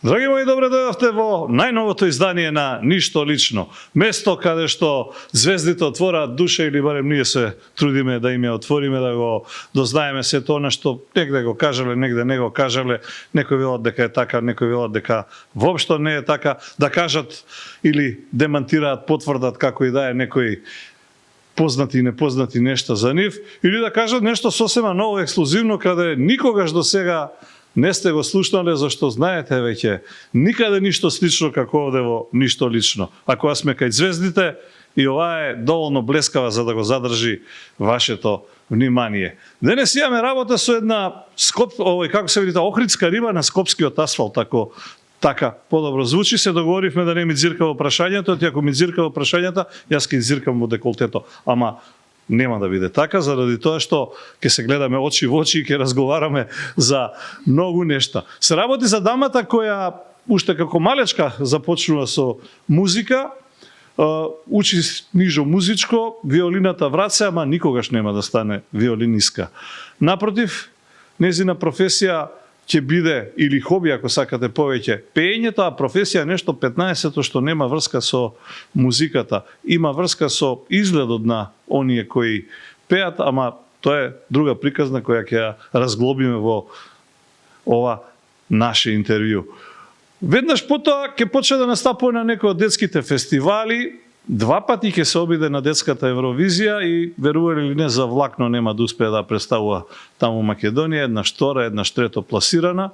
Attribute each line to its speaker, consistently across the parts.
Speaker 1: Драги мои, добре дојдовте во најновото издание на Ништо лично. Место каде што звездите отвораат душа, или барем ние се трудиме да им ја отвориме, да го дознаеме сето она што негде го кажале, негде не го кажале, некои велат дека е така, некои велат дека воопшто не е така, да кажат или демантираат, потврдат како и да е некои познати и непознати нешта за нив, или да кажат нешто сосема ново, ексклузивно, каде никогаш до сега не сте го слушнале, зашто знаете веќе никаде ништо слично како овде во Ништо лично. Ако сме кај звездите, и ова е доволно блескава за да го задржи вашето внимание. Денес имаме работа со една како се видите, охридска риба на скопскиот асфалт, така подобро звучи. Се договоривме да не ми дзирка во прашањето, ти ако ми дзирка во прашањата, јас ќе дзиркам во деколтето. Ама нема да биде така, заради тоа што ќе се гледаме очи во очи и ќе разговараме за многу нешта. Се работи за дамата која уште како малечка започнува со музика, учи нижо музичко, виолината враца, ама никогаш нема да стане виолиниска. Напротив, незина професија ќе биде, или хоби ако сакате повеќе, пеењето, а професија нешто 15-то што нема врска со музиката. Има врска со изгледот на оние кои пеат, ама тоа е друга приказна која ќе ја разглобиме во ова наше интервју. Веднаш потоа ќе почне да настапува на некои од детските фестивали, 2 пати ќе се обиде на детската Евровизија и, верували или не, за влакно нема да успее да представува таму Македонија, еднаш втора, еднаш трето пласирана.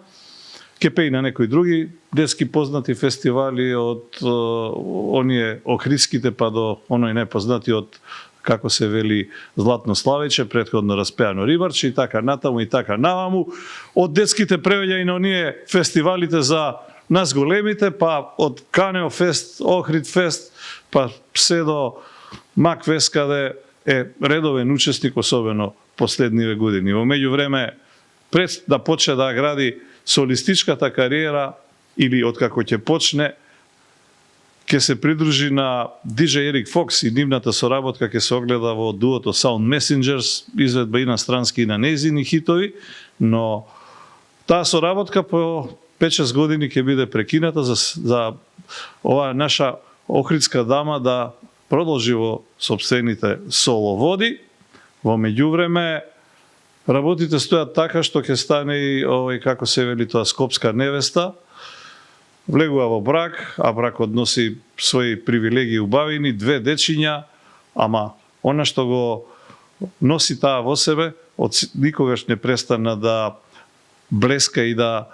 Speaker 1: Ќе пее на некои други детски познати фестивали, од оние охридските па до оној непознатиот, како се вели, Златно Славиче, претходно распеано Рибарче, и така натаму и така наваму. Од детските превеѓања на оние фестивалите за нас големите, па од Канео фест, Охрид фест, па се до Макфест, каде е редовен учесник, особено последниве години. Во меѓувреме, пред да почне да гради солистичката кариера, или откако ќе почне, ќе се придружи на DJ Ерик Фокс, и нивната соработка ќе се огледа во дуото Sound Messengers, изведба и на странски и на нејзини хитови, но таа соработка по 5-6 години ќе биде прекината за оваа наша охридска дама да продолжи во сопствените соло води. Во меѓувреме, работите стојат така што ќе стане и овој, како се вели тоа, скопска невеста. Влегува во брак, а бракот носи своји привилегии и убавини, 2 дечиња, ама она што го носи таа во себе, никогаш не престана да блеска и да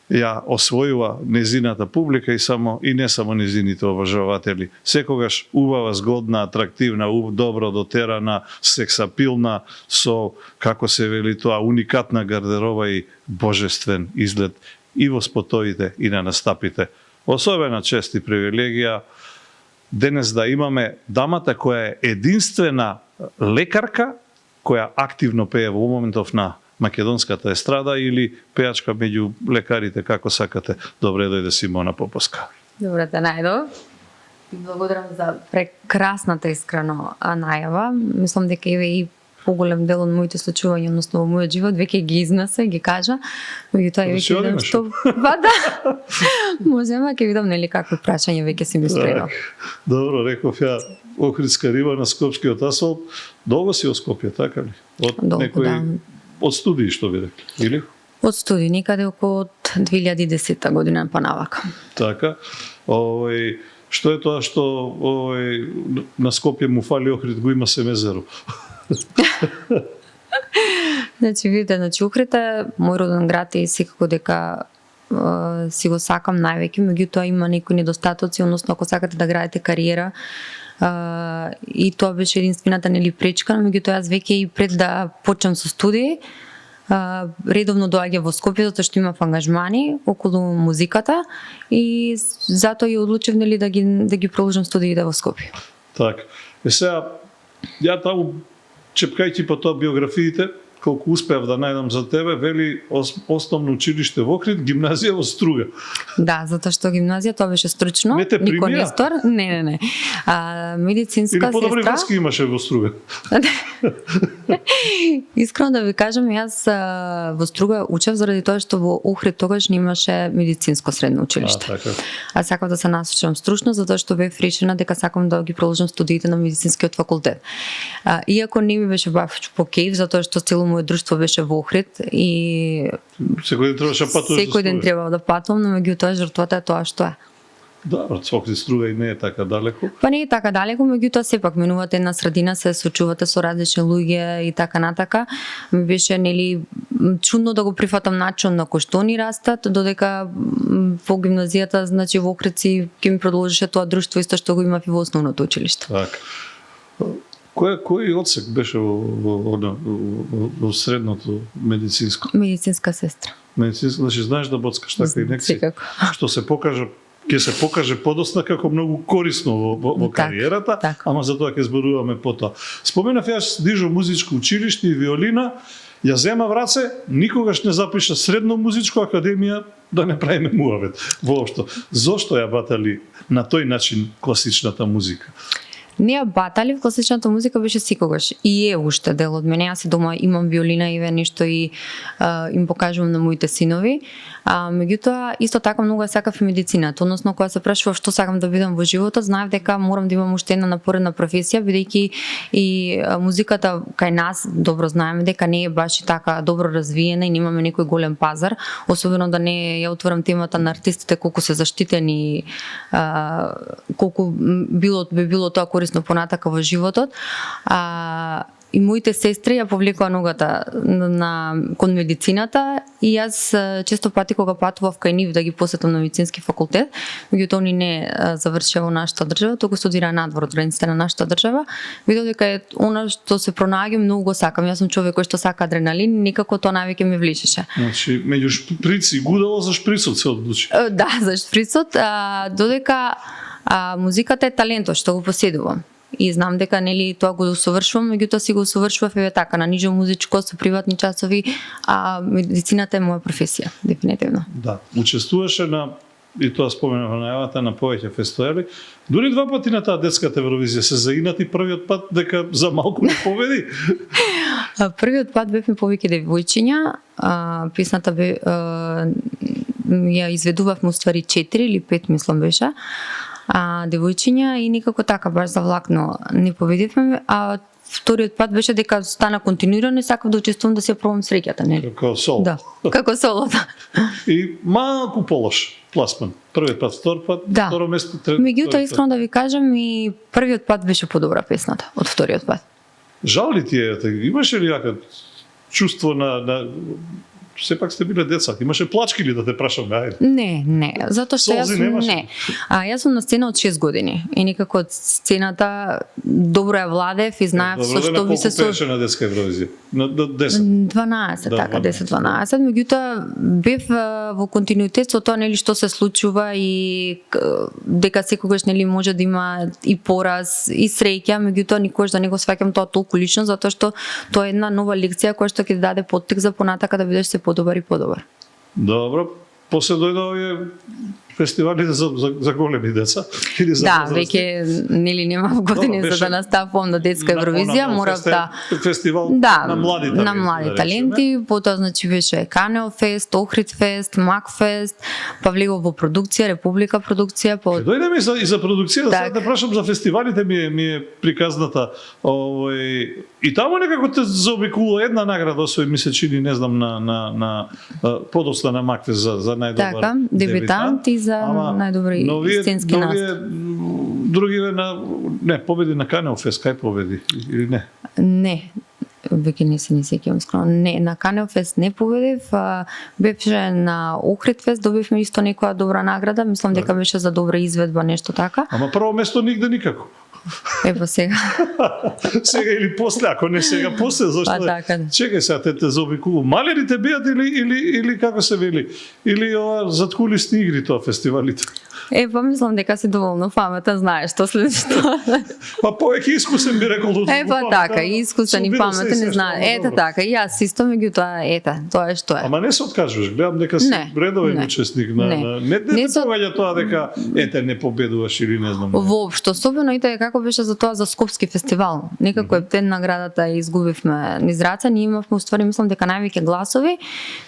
Speaker 1: ја освојува незината публика и не само незините обожаватели. Секогаш убава, згодна, атрактивна, добро дотерана, сексапилна, со, како се вели тоа, уникатна гардероба и божествен изглед и во спотовите и на настапите. Особена чест и привилегија денес да имаме дамата која е единствена лекарка која активно пее во моментов на македонската естрада, или пеачка меѓу лекарите, како сакате. Добре дојде Симона Попоска.
Speaker 2: Добре те најдов. И благодарам за прекрасната искрено најава. Мислам дека и поголем дел од моите случувања, односно во мојот живот, веќе ги изнесе, ги кажа. Меѓутоа веќе видам што... Ба да. Можеме, ќе видам нели какви прашања веќе си ми спремал.
Speaker 1: Добро, реков ја, охридска риба на скопскиот асфалт. Долго си во Скопје, така ли? Од
Speaker 2: некој... да.
Speaker 1: Од студии, што би рекли, или?
Speaker 2: Од студии, никаде околу 2010 година па навака.
Speaker 1: Така. Што е тоа што на Скопје му фали Охрид, го има Семезеро?
Speaker 2: Видите, Охрид е мој роден град и секако дека си го сакам највеќе, меѓутоа има некои недостатоци, односно ако сакате да градите кариера, и тоа беше единствената пречка, меѓутоа јас веќе и пред да почнам со студии, редовно доаѓа во Скопје, затоа што имав ангажмани околу музиката и затоа и одлучив да ги продолжам студиите во Скопје.
Speaker 1: Така. Сега, ја таму, чепкајќи по тоа биографиите, колку успеав да најдам за тебе, вели основно училиште во Охрид, гимназија во Струга.
Speaker 2: Да, затоа што гимназија тоа беше стручно.
Speaker 1: Не те примија?
Speaker 2: Не. Медицинска сестра.
Speaker 1: Или подобри врски имаше во Струга?
Speaker 2: Искрено да ви кажам, јас во Струга учев заради тоа што во Охрид тогаш немаше медицинско средно училиште.
Speaker 1: така.
Speaker 2: А сакав да се насочам стручно затоа што бев решена дека сакам да ги продолжам студиите на медицинскиот факултет. Иако не ми беше баш по кејф затоа што цело моје друштво беше во Охрид и
Speaker 1: Секој ден требаше патуваш.
Speaker 2: секој ден требав да патувам, но меѓутоа жртвата е тоа што е.
Speaker 1: Да, Охрид Струга и не е така далеко.
Speaker 2: Па не е така далеко, меѓутоа сепак минувате една средина, се сочувате со различни луѓе и така натака. Ми беше нели чудно да го прифатам начинот на кој што ни растат, додека во гимназијата, значи во Охрид си ќе ми продолжише тоа друштво исто што го имав и во основното училиште.
Speaker 1: Така. Кој одсек беше во средното медицинско?
Speaker 2: Медицинска сестра.
Speaker 1: Медицинско, значи знаеш да боцкаш така и некси.
Speaker 2: Секако.
Speaker 1: Што се покаже ќе се покаже подоцна како многу корисно во
Speaker 2: Така,
Speaker 1: кариерата,
Speaker 2: така.
Speaker 1: ама за тоа ќе зборуваме потоа. Споменав јас дижо музичко училиште и виолина, ја зема в раце, никогаш не запиша средно музичко академија да не правиме муавет воопшто. Зошто ја батали на тој начин класичната музика?
Speaker 2: Не ја батали, в класичната музика беше секогаш и е уште дел од мене. Јас и дома имам виолина и нешто и им покажувам на моите синови. Меѓутоа, исто така многу ја сакав и медицината, односно кога се прашував што сакам да бидам во животот, знаев дека морам да имам уште една напоредна професија, бидејќи и музиката кај нас добро знаеме дека не е баш и така добро развиена и немаме некој голем пазар, особено да не ја отворам темата на артистите колку се заштитени, колку би било тоа корисно понатака во животот. И моите сестри ја повлекоа ногата кон медицината и јас често пати кога патував кај нив да ги посетам на медицински факултет, меѓутоа они не завршија во нашата држава, туку студираа надвор од границите на нашата држава, видов дека е она што се пронаѓам многу го сакам. Јас сум човек кој што сака адреналин, никако тоа навеќе ме влишеше.
Speaker 1: Значи, меѓу шприц и гудало за шприцот се одлучи.
Speaker 2: Да, за шприцот, додека музиката е талентот што го поседувам. И знам дека нели тоа го усовршувам, меѓутоа си го усовршував еве така на нижо музичко со приватни часови, а медицината е моја професија, дефинитивно.
Speaker 1: Да, учествуваше и тоа споменав на најавата, на повеќе фестивали. Дури 2 пати на таа детската Евровизија се заинати првиот пат дека за малку не победи.
Speaker 2: Првиот пат бевме повеќе девојчиња, песната ја изведувавме уствари 4 или 5 мислам беше. Девојчиња и никако така баш завлакно не победивме, а вториот пат беше дека стана континуирано и сакав да учествувам да си ја пробам среќата, нели?
Speaker 1: Како соло.
Speaker 2: Да, како соло, да.
Speaker 1: И малку полош пласман. Првиот пат,
Speaker 2: Да.
Speaker 1: второ место, трето.
Speaker 2: Меѓутоа искрено да ви кажам и првиот пат беше подобра песната од вториот пат.
Speaker 1: Жал ли ти е? Имаше ли јака чувство на сепак сте биле деца, имаше плачки ли да те прашам, ајде?
Speaker 2: Не, затоа што јас
Speaker 1: Солзи немаше?
Speaker 2: не. Јас сум на сцена од 6 години и никако од сцената добро ја владев и знаев со што ми се
Speaker 1: Добро, на детска Евровизија? На 10?
Speaker 2: 12,
Speaker 1: Да,
Speaker 2: така,
Speaker 1: 12.
Speaker 2: 10-12, меѓутоа бев во континуитет со тоа нели што се случува и дека секогаш нели може да има и пораз и среќа, меѓутоа никогаш да не го сваќам тоа толку лично затоа што тоа е една нова лекција која што ќе ти даде поттик за понатака да бидеш се подобар и подобар.
Speaker 1: Добро, после дојде овие фестивалите за големи деца или за
Speaker 2: Да,
Speaker 1: возрастни?
Speaker 2: веќе нели нема години
Speaker 1: Добро,
Speaker 2: за да наставувам на детска Евровизија, морав да
Speaker 1: фестивал
Speaker 2: да,
Speaker 1: на млади
Speaker 2: на млади таленти, потоа значи беше Канео фест, Охрид фест, Мак фест, па влегов во продукција, Република продукција,
Speaker 1: Ќе дојдеме и за продукција,
Speaker 2: Так.
Speaker 1: сега да прашам за фестивалите ми е приказната. И таму некако те заобикулува една награда, освој ми се чини, не знам, на подоцна на Макфест за најдобар
Speaker 2: така, дебютант и за најдобри истински настап.
Speaker 1: Другиве победи на Канео фест, кај победи или не?
Speaker 2: Не, веќе не се ни сеќавам скроно. Не, на Канео фест не победив, беше на Охрид фест, добивме исто некоја добра награда, мислам дека беше за добра изведба, нешто така.
Speaker 1: Ама прво место нигде никако.
Speaker 2: Ево сега.
Speaker 1: Сега или после, ако не сега, после, зашто?
Speaker 2: Па така.
Speaker 1: Чекај сега, те заобикулува. Малери те бијат или како се вели? Или ова заткулисни игри тоа фестивалите?
Speaker 2: Па мислам дека си доволно паметен, знаеш што следи што.
Speaker 1: Па повеќе искусен би рекол.
Speaker 2: Па така, искусен и паметен, не знае. Ете така, и јас исто, меѓутоа, тоа е што е.
Speaker 1: Ама не се откажуваш, гледам дека си редовен учесник на не се повеќе тоа дека не победуваш или не знам.
Speaker 2: Воопшто, особено и како како беше за тоа за Скопски фестивал. Некако ептен наградата ја изгубивме низ раце, ние имавме уствари мислам дека највеќе гласови,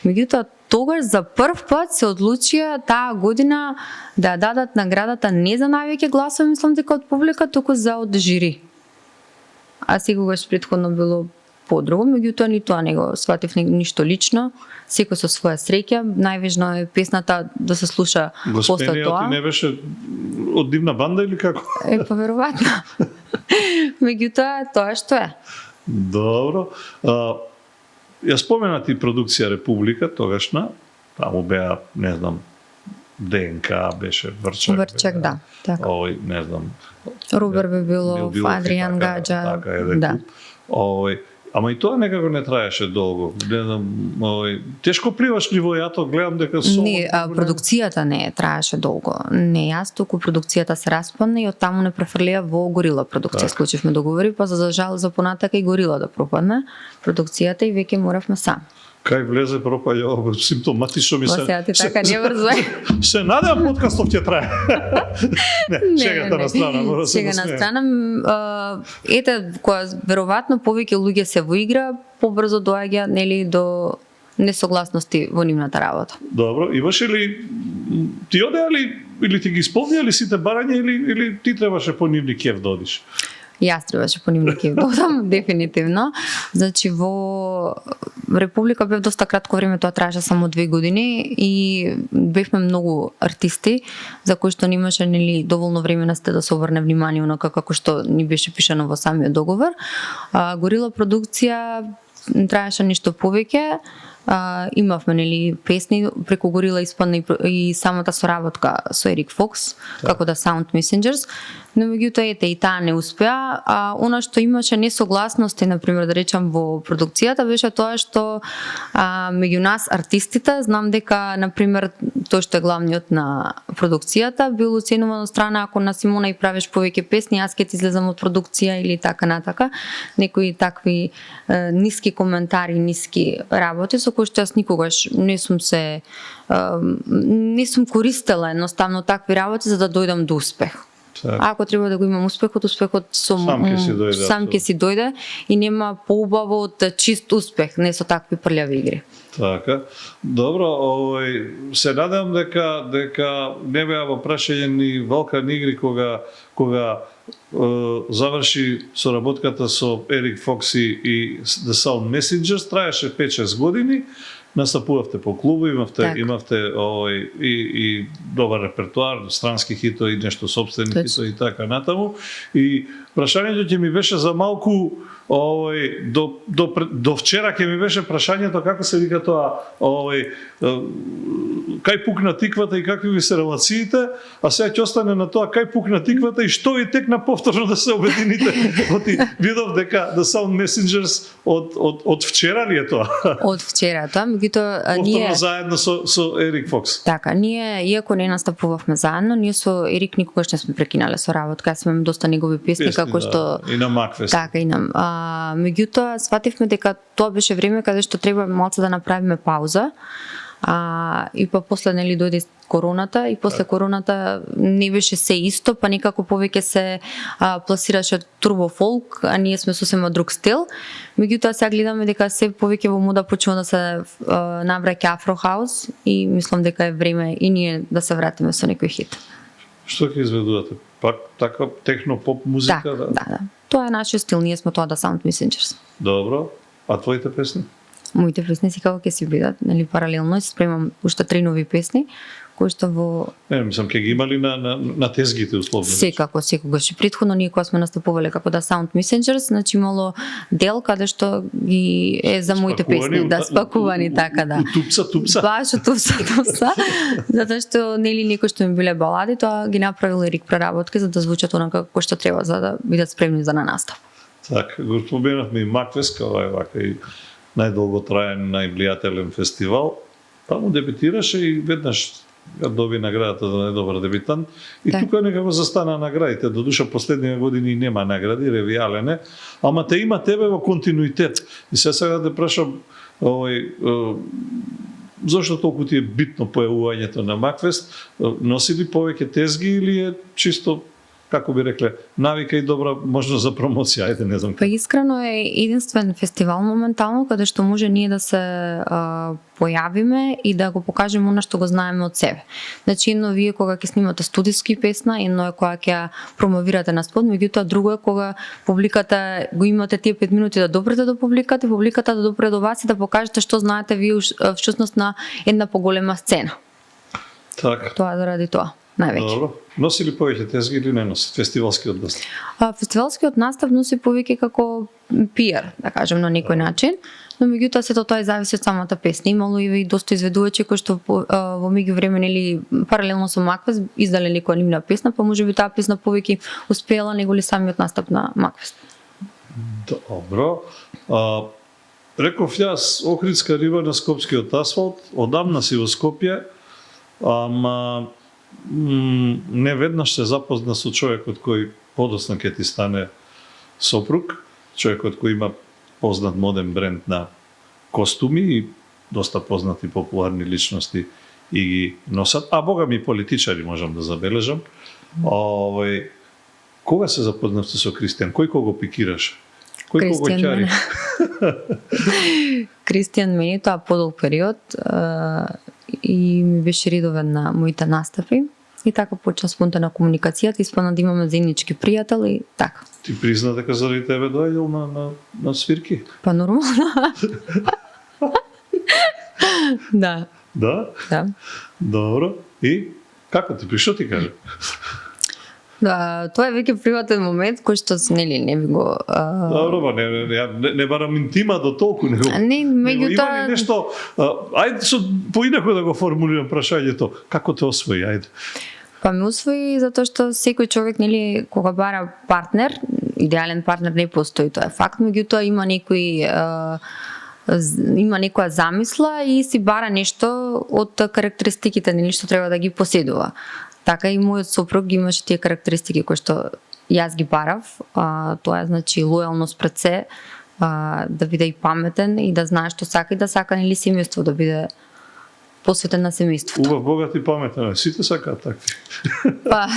Speaker 2: меѓутоа тогаш за прв пат се одлучија таа година да ја дадат наградата не за највеќе гласови, мислам дека од публика, туку за од жири. А секогаш претходно било подруго, меѓутоа ни тоа не го сватив ништо лично, секој со своја среќа, најважно е песната да се слуша после тоа.
Speaker 1: Ти не беше од дивна банда или како?
Speaker 2: Па веројатно. Меѓутоа тоа што е.
Speaker 1: Добро. Ја спомена ти продукција Република тогашна, таму беа, не знам, ДНК беше, Врчак.
Speaker 2: Врчак, да. Така.
Speaker 1: Овој, не знам.
Speaker 2: Рубер би било, Адријан Гаџа.
Speaker 1: Така е, да. Овој, ама и тоа некако не траеше долго. Не знам, тешко пливаш ли во јато, гледам дека со...
Speaker 2: Не, продукцијата не траеше долго. Не јас, туку продукцијата се распадна и оттаму не префрлија во Горила продукција. Склучивме договори, па за жал за понатака и Горила да пропадне продукцијата и веќе моравме сам.
Speaker 1: Кај влезе пропаѓа симптоматично ми се...
Speaker 2: Сега ти така не врзој.
Speaker 1: Се надевам подкастов ќе трае. Не, шегата на страна, мора се
Speaker 2: Шега на страна, ете, која веројатно повеќе луѓе се во игра, побрзо доаѓа нели до несогласности во нивната работа.
Speaker 1: Добро, имаше ли ти одеа ли или ти ги исполнија ли сите барања или ти требаше по нивни кев да одиш?
Speaker 2: Јас требаше по нивни кев да одам, дефинитивно. Значи во Република бев доста кратко време, тоа траеше само 2 години и бевме многу артисти за кои што немаше нели доволно време на сте да се обрне внимание онака како што ни беше пишано во самиот договор. Горила продукција траеше нешто повеќе. Имавме нели песни преку Горила, испадна и самата соработка со Ерик Фокс, како да Sound Messengers, но меѓутоа ете и таа не успеа. Она што имаше несогласности, например да речам во продукцијата, беше тоа што меѓу нас артистите, знам дека например тој што е главниот на продукцијата бил оценуван од страна ако на Симона и правиш повеќе песни, јас ќе ти излезам од продукција или така натака, некои такви ниски коментари, ниски работи со кои што јас никогаш не сум користела едноставно такви работи за да дојдам до успех. Ако треба да го имам успехот сам ќе си дојде и нема поубаво од чист успех, не со такви прљави игри.
Speaker 1: Така. Добро, се надевам дека не беа во прашање ни Валкан игри кога заврши соработката со Ерик Фокс и The Sound Messengers, траеше 5-6 години. Настапувавте по клубови, имавте и добар репертуар, странски хитови, нешто сопствени хитови и така натаму. И прашањето ќе ми беше за малку до вчера ќе ми беше прашањето како се вика тоа, кај пукна тиквата и какви ви се релациите, а сега ќе остане на тоа кај пукна тиквата и што ви текна повторно да се обедините. Видов дека The Sound Messengers од вчера ли е тоа? Од
Speaker 2: вчера тоа, меѓутоа
Speaker 1: повторно заедно со Ерик Фокс.
Speaker 2: Така, ние иако не настапувавме заедно, ние со Ерик никогаш не сме прекинале соработка, сме доста негови песни како што
Speaker 1: и на Макфест.
Speaker 2: Така и на меѓутоа свативме дека тоа беше време каде што треба малку да направиме пауза. И па после нели дојде короната и после короната не беше се исто, па некако повеќе се пласираше турбо фолк, а ние сме сосема друг стил. Меѓутоа сега гледаме дека се повеќе во мода почнува да се навраќа афро хаус и мислам дека е време и ние да се вратиме со некој хит.
Speaker 1: Што ќе изведувате? Пак така техно-поп музика?
Speaker 2: Да. Тоа е нашиот стил, ние сме тоа да Sound Messengers.
Speaker 1: Добро. А твоите песни?
Speaker 2: Моите песни секако ќе си бидат, нели паралелно се спремам уште 3 нови песни кои што во
Speaker 1: мислам ќе ги имали на тезгите условно.
Speaker 2: Секако, секогаш и претходно ние кога сме настапувале како да Sound Messengers, значи имало дел каде што ги е за моите песни, да спакувани така да.
Speaker 1: Тупса.
Speaker 2: Баш тупса. Затоа што нели некои што ми биле балади, тоа ги направил Ерик преработки за да звучат онака како што треба за да бидат спремни за на настап.
Speaker 1: Така, го споменавме и Макфест, вака и најдолго траен, највлијателен фестивал. Таму дебитираше и веднаш доби наградата за најдобар дебитант. И тука некако застана наградите. Додуша последниве години нема награди, ревијален е, ама те има тебе во континуитет. И сега да те прашам, зошто толку ти е битно појавувањето на Макфест? Носи ли повеќе тезги или е чисто како би рекле, навика и добра можност за промоција, ајде не знам.
Speaker 2: Па искрено е единствен фестивал моментално каде што може ние да се појавиме и да го покажеме она што го знаеме од себе. Значи едно вие кога ќе снимате студиски песна, едно е кога ќе промовирате на спот, меѓутоа друго е кога публиката го имате тие 5 минути да допрете до публиката и публиката да допре до вас и да покажете што знаете вие всушност на една поголема сцена.
Speaker 1: Така.
Speaker 2: Тоа заради тоа. Највеќе.
Speaker 1: Добро. Носи ли повеќе тезги или не носи фестивалскиот настав?
Speaker 2: Фестивалскиот настав носи повеќе како пиар, да кажем на некој начин, но меѓутоа сето тоа зависи од самата песна. Имало и доста изведувачи кои што во меѓувреме или паралелно со Макфест издале некоја нивна песна, па можеби таа песна повеќе успеала него ли самиот настап на Макфест.
Speaker 1: Добро. Реков јас Охридска риба на Скопскиот асфалт, одамна си во Скопје, ама не веднаш се запозна со човекот кој подоцна ќе ти стане сопруг, човекот кој има познат моден бренд на костуми и доста познати популарни личности и ги носат, а бога ми политичари можам да забележам. Кога се запознавте со Кристијан? Кој кого пикираше? Кој кого ќари?
Speaker 2: Кристијан мене тоа подолг период и ми беше редовен на моите настапи. И така почна спонтана комуникацијата, испадна да имаме заеднички пријател и така.
Speaker 1: Ти призна дека заради тебе доаѓал на свирки?
Speaker 2: Па нормално. Да.
Speaker 1: Да?
Speaker 2: Да.
Speaker 1: Добро. И како ти пришо ти каже?
Speaker 2: Да, тоа е веќе приватен момент кој што нели не би го
Speaker 1: Добро, ба не барам интима до толку, него.
Speaker 2: Не, меѓутоа
Speaker 1: има ли нешто, ајде со поинако да го формулирам прашањето, како те освои, ајде.
Speaker 2: Па ме усвои затоа што секој човек нели кога бара партнер, идеален партнер не постои, тоа е факт, меѓутоа има некоја замисла и си бара нешто од карактеристиките нели што треба да ги поседува. Така и мојот сопруг имаше тие карактеристики кои што јас ги барав, тоа е значи лојалност пред се, да биде и паметен и да знае што сака и да сака нели семејство, да биде посветен на семејството.
Speaker 1: Убав, богат и паметен, сите сакаат такви.
Speaker 2: Па,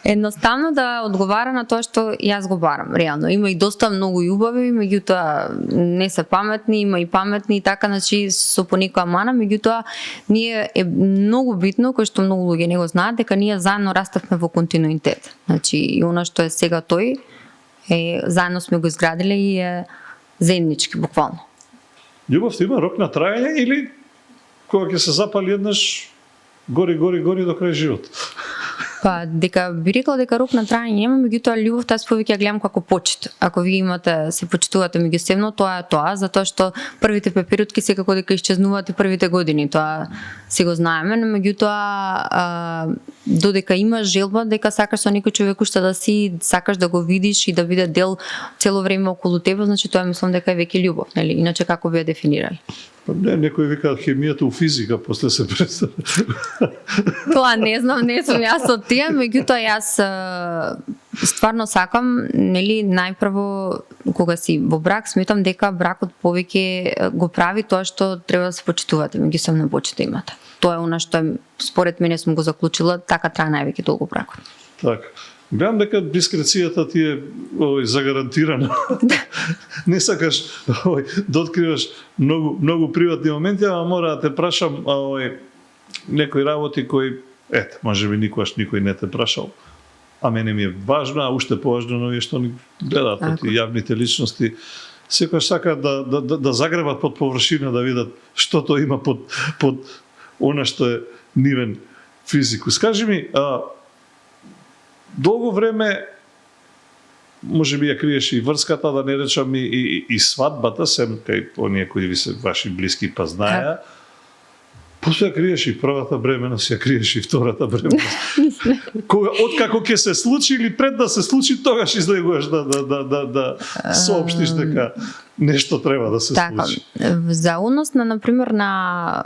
Speaker 2: едноставно да одговара на тоа што јас го барам, реално. Има и доста многу љубави, меѓутоа не се паметни, има и паметни и така, значи со по некоја мана, меѓутоа ние е многу битно, кој што многу луѓе не го знаат, дека ние заедно раставме во континуитет. Значи и она што е сега тој, заедно сме го изградиле и е заеднички, буквално.
Speaker 1: Љубовта има рок на траење или кога ќе се запали еднаш гори до крај живот?
Speaker 2: Па, дека би рекла дека рок на траење нема, меѓутоа љубовта јас повеќе ја гледам како почит. Ако ви имате, се почитувате меѓусебно, тоа е тоа, затоа што првите пеперутки секако дека исчезнуваат и првите години, тоа си го знаеме, но меѓутоа додека имаш желба дека сакаш со некој човек уште да си, сакаш да го видиш и да биде дел цело време околу тебе, значи тоа мислам дека е веќе љубов, нели? Иначе како би ја дефинирали?
Speaker 1: Не, некој вика хемијата у физика, после се представи.
Speaker 2: Тоа не знам, не сум јас од тие, меѓутоа јас стварно сакам, нели, најпрво кога си во брак, сметам дека бракот повеќе го прави тоа што треба да се почитувате, меѓусебно почит имате. Тоа е она што според мене сум го заклучила, така трае највеќе долго бракот.
Speaker 1: Така. Гледам дека дискрецијата ти е загарантирана. Не сакаш да откриваш многу приватни моменти, ама мора да те прашам некои работи кои можеби никогаш никој не те прашал. А мене ми е важно, а уште поважно на овие што ни гледаат и јавните личности. Секој сака да загребат под површина, да видат што тоа има под она што е нивен физикус. Скажи ми, долго време можеби ја криеш и врската, да не речам и свадбата, сем кај оние кои ви се ваши блиски па знаеа. После ја криеш и првата бременост, ја криеш и втората бременост. Откако ќе се случи или пред да се случи, тогаш излегуваш да соопштиш дека нешто треба да се случи.
Speaker 2: За однос на, например, на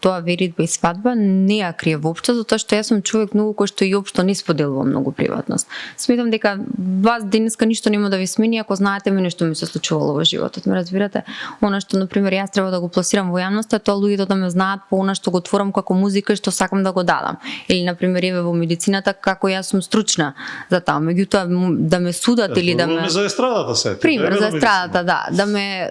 Speaker 2: тоа веритба и свадба не ја крие воопшто, затоа што јас сум човек многу кој што и општо не споделувам многу приватност. Сметам дека вас денеска ништо нема да ви смени ако знаете ми нешто ми се случувало во животот. Ме разбирате? Она што на пример јас треба да го пласирам во јавноста, тоа луѓето да ме знаат по она што го творам како музика и што сакам да го дадам. Или на пример еве во медицината како јас сум стручна за тоа, меѓутоа да ме судат или да ме
Speaker 1: за естрадата се.
Speaker 2: Пример за естрадата, да ме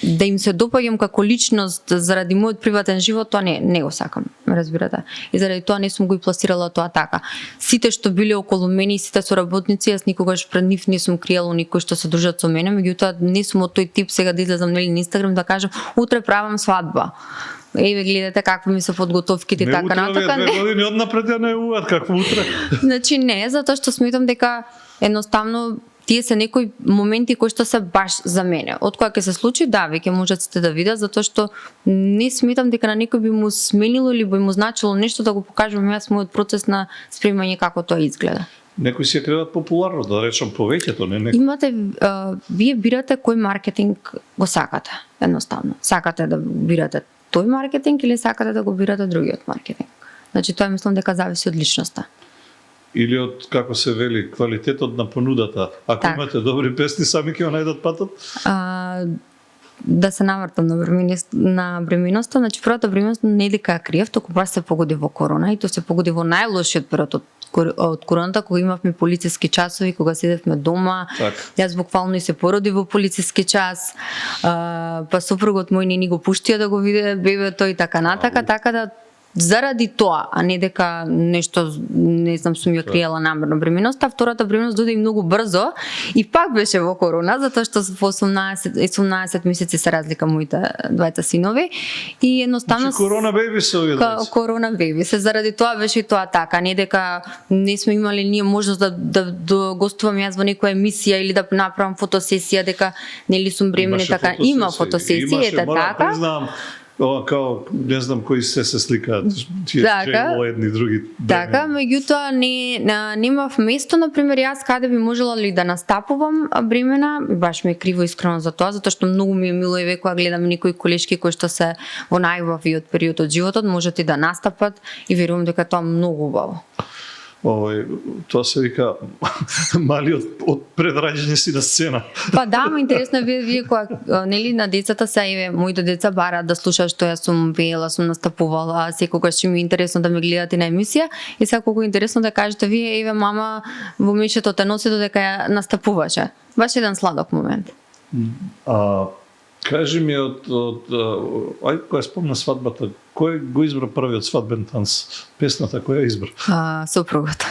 Speaker 2: да им се допаѓам како личност заради мојот приватен живот, тоа не го сакам, разбирате. И заради тоа не сум го и пласирала тоа така. Сите што биле околу мене и сите соработници, јас никогаш пред нив не сум криела никој што се дружат со мене, меѓутоа не сум од тој тип сега да излезам на Инстаграм да кажам утре правам свадба. Еве гледате какви ми се подготовките и така натака.
Speaker 1: Не, 2 години однапред ја најавуваат како утре.
Speaker 2: Значи не, затоа што сметам дека едноставно тие се некои моменти кои што се баш за мене. Од кога ќе се случи, да, веќе можат сите да видат, затоа што не сметам дека на некој би му сменило или би му значило нешто да го покажам јас мојот процес на спремање како тоа изгледа.
Speaker 1: Некои си ја креат популарно, да речам повеќето, не некој.
Speaker 2: Имате, вие бирате кој маркетинг го сакате, едноставно. Сакате да бирате тој маркетинг или сакате да го бирате другиот маркетинг. Значи тоа мислам дека зависи од личноста.
Speaker 1: Или од, како се вели, квалитетот на понудата. Ако
Speaker 2: Так.
Speaker 1: имате добри песни, сами ќе ја најдат патот?
Speaker 2: Да се навртам на бременоста, значи првата бременост не дека ја криев, току баш се погоди во корона и тоа се погоди во најлошиот период од короната, кога имавме полициски часови, кога седевме дома.
Speaker 1: Так.
Speaker 2: Јас буквално и се породи во полициски час. Па сопругот мој не ни го пуштија да го види бебето и така натака, така да заради тоа, а не дека нешто, не знам, сум ја криела намерно бременоста. Втората бременост дојде и многу брзо и пак беше во корона, затоа што во 18 месеци се разлика моите двајца синови и едноставно
Speaker 1: Значи корона беби се овие двајца.
Speaker 2: корона беби се, заради тоа беше и тоа така, не дека не сме имали ние можност да гостувам јас во некоја емисија или да направам фотосесија дека нели сум бремена
Speaker 1: Имаше
Speaker 2: така,
Speaker 1: фотосесија.
Speaker 2: има фотосесија,
Speaker 1: Имаше,
Speaker 2: ете
Speaker 1: морам
Speaker 2: така.
Speaker 1: признавам, као, не знам кои се сликаат, тие
Speaker 2: Така.
Speaker 1: Джейло, едни други.
Speaker 2: Така, меѓутоа немав место, например, јас каде би можела ли да настапувам бремена, баш ми е криво искрено за тоа, затоа што многу ми е мило и кога гледам некои колешки кои што се во најубавиот период од животот, можат и да настапат и верувам дека тоа многу убаво.
Speaker 1: Тоа се вика малиот од предраѓање си на сцена.
Speaker 2: Па да, ма интересно вие кога нели на децата се еве моите деца бараат да слушаат што јас сум пеела, сум настапувала, секогаш ми е интересно да ме гледате на емисија и сега колку е интересно да кажете вие еве мама во мишето те носи додека ја настапуваше. Баш еден сладок момент.
Speaker 1: Кажи ми ај кога спомна свадбата, кој го избра првиот свадбен танц? Песната која ја избра?
Speaker 2: Сопругот.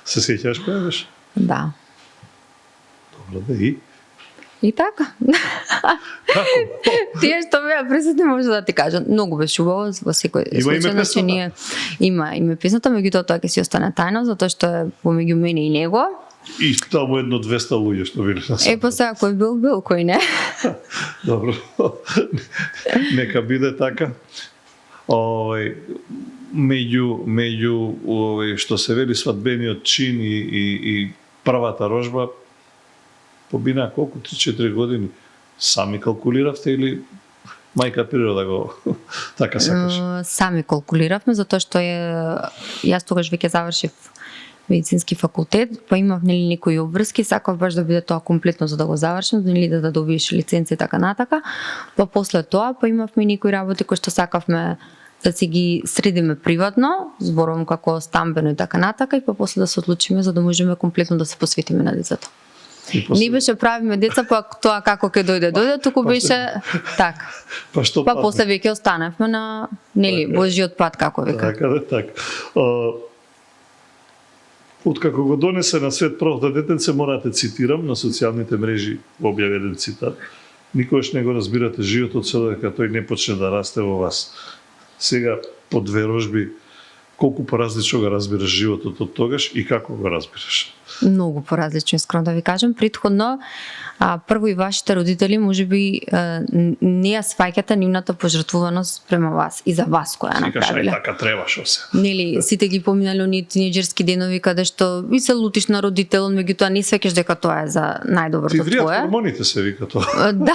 Speaker 1: Се сеќаш која беше?
Speaker 2: Да.
Speaker 1: Добро, да и?
Speaker 2: И така.
Speaker 1: Како?
Speaker 2: Тие што беа присутни може да ти кажат. Многу беше убаво во секој
Speaker 1: Има
Speaker 2: случај.
Speaker 1: име песната?
Speaker 2: Има име песната, меѓутоа тоа ќе си остане тајно затоа што е помеѓу мене и него.
Speaker 1: И таму 1-200 луѓе што биле на
Speaker 2: Па сега кој бил, кој не.
Speaker 1: Добро. Нека биде така. Меѓу што се вели свадбениот чин и првата рожба побина колку 3-4 години. Сами калкулиравте или мајка природа го така сакаше?
Speaker 2: Сами калкулиравме затоа што јас тогаш веќе завршив медицински факултет, па имав нели некои обврски, сакав баш да биде тоа комплетно за да го завршам, нели да добиеш лиценца и така натака. Па после тоа па имавме некои работи кои што сакавме да си ги средиме приватно, зборувам како стамбено и така натака, и па после да се одлучиме за да можеме комплетно да се посветиме на децата. Не беше правиме деца, па тоа како ќе дојде, туку беше така.
Speaker 1: Па што
Speaker 2: Па после веќе останавме на нели Божиот пат како вика.
Speaker 1: Така. Откако го донесе на свет првото детенце, морате цитирам, на социјалните мрежи објави еден цитат. Никогаш не го разбирате животот се додека тој не почне да расте во вас. Сега, по 2 рожби, колку поразлично го разбираш животот од тогаш и како го разбираш?
Speaker 2: Многу поразлично, искрено да ви кажам. Претходно, прво и вашите родители можеби не ја сваќате нивната пожртвуваност према вас и за вас која направиле.
Speaker 1: Секаш, така треба шо се.
Speaker 2: Нели, сите ги поминали оние тинеџерски денови каде што и се лутиш на родител, меѓутоа не сваќаш дека тоа е за најдоброто
Speaker 1: Ти вријат
Speaker 2: твое.
Speaker 1: хормоните се вика тоа.
Speaker 2: Да.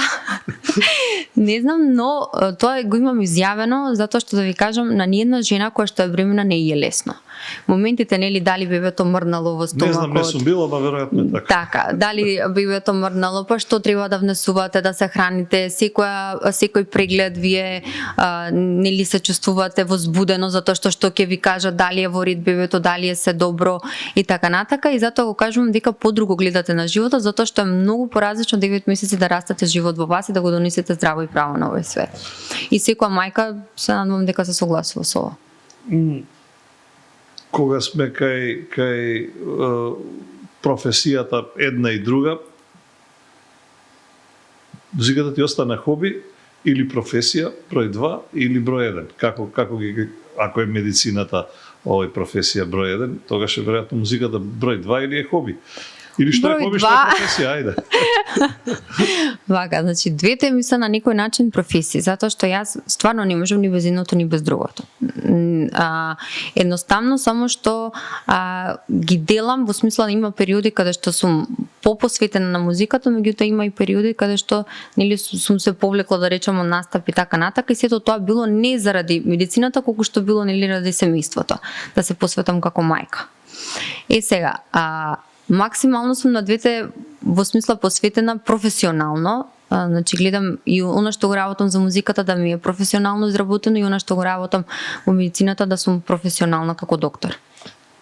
Speaker 2: Не знам, но тоа го имам изјавено затоа што да ви кажам, на ниедна жена која што е бремена не е лесно. Моментите, нели, дали бебето мрнало во стомакот.
Speaker 1: Не знам, не сум била, но веројатно е така.
Speaker 2: Така, дали бебето мрнало, па што треба да внесувате, да се храните, секој преглед вие нели се чувствувате возбудено затоа што ќе ви кажат дали е во ред бебето, дали е се добро и така натака, и затоа го кажувам дека подруго гледате на животот, затоа што е многу поразлично 9 месеци да растете живот во вас и да го донесете здраво и право на овој свет. И секоја мајка се надевам дека се согласува со ова.
Speaker 1: Кога сме кај професијата една и друга, музиката ти остана хоби или професија број 2 или број 1? Како ги, ако е медицината овој професија број 1, тогаш е веројатно музиката број 2 или е хоби? Или што е хоби, што е професија, ајде.
Speaker 2: Вака, значи двете ми се на некој начин професии, затоа што јас стварно не можам ни без едното ни без другото. Едноставно само што ги делам во смисла да има периоди каде што сум попосветена на музиката, меѓутоа има и периоди каде што нели сум се повлекла да речеме настапи така натака, и сето тоа било не заради медицината, колку што било нели ради семејството, да се посветам како мајка. Сега, максимално сум на двете во смисла посветена професионално, значи гледам и она што го работам за музиката да ми е професионално изработено и она што го работам во медицината да сум професионална како доктор.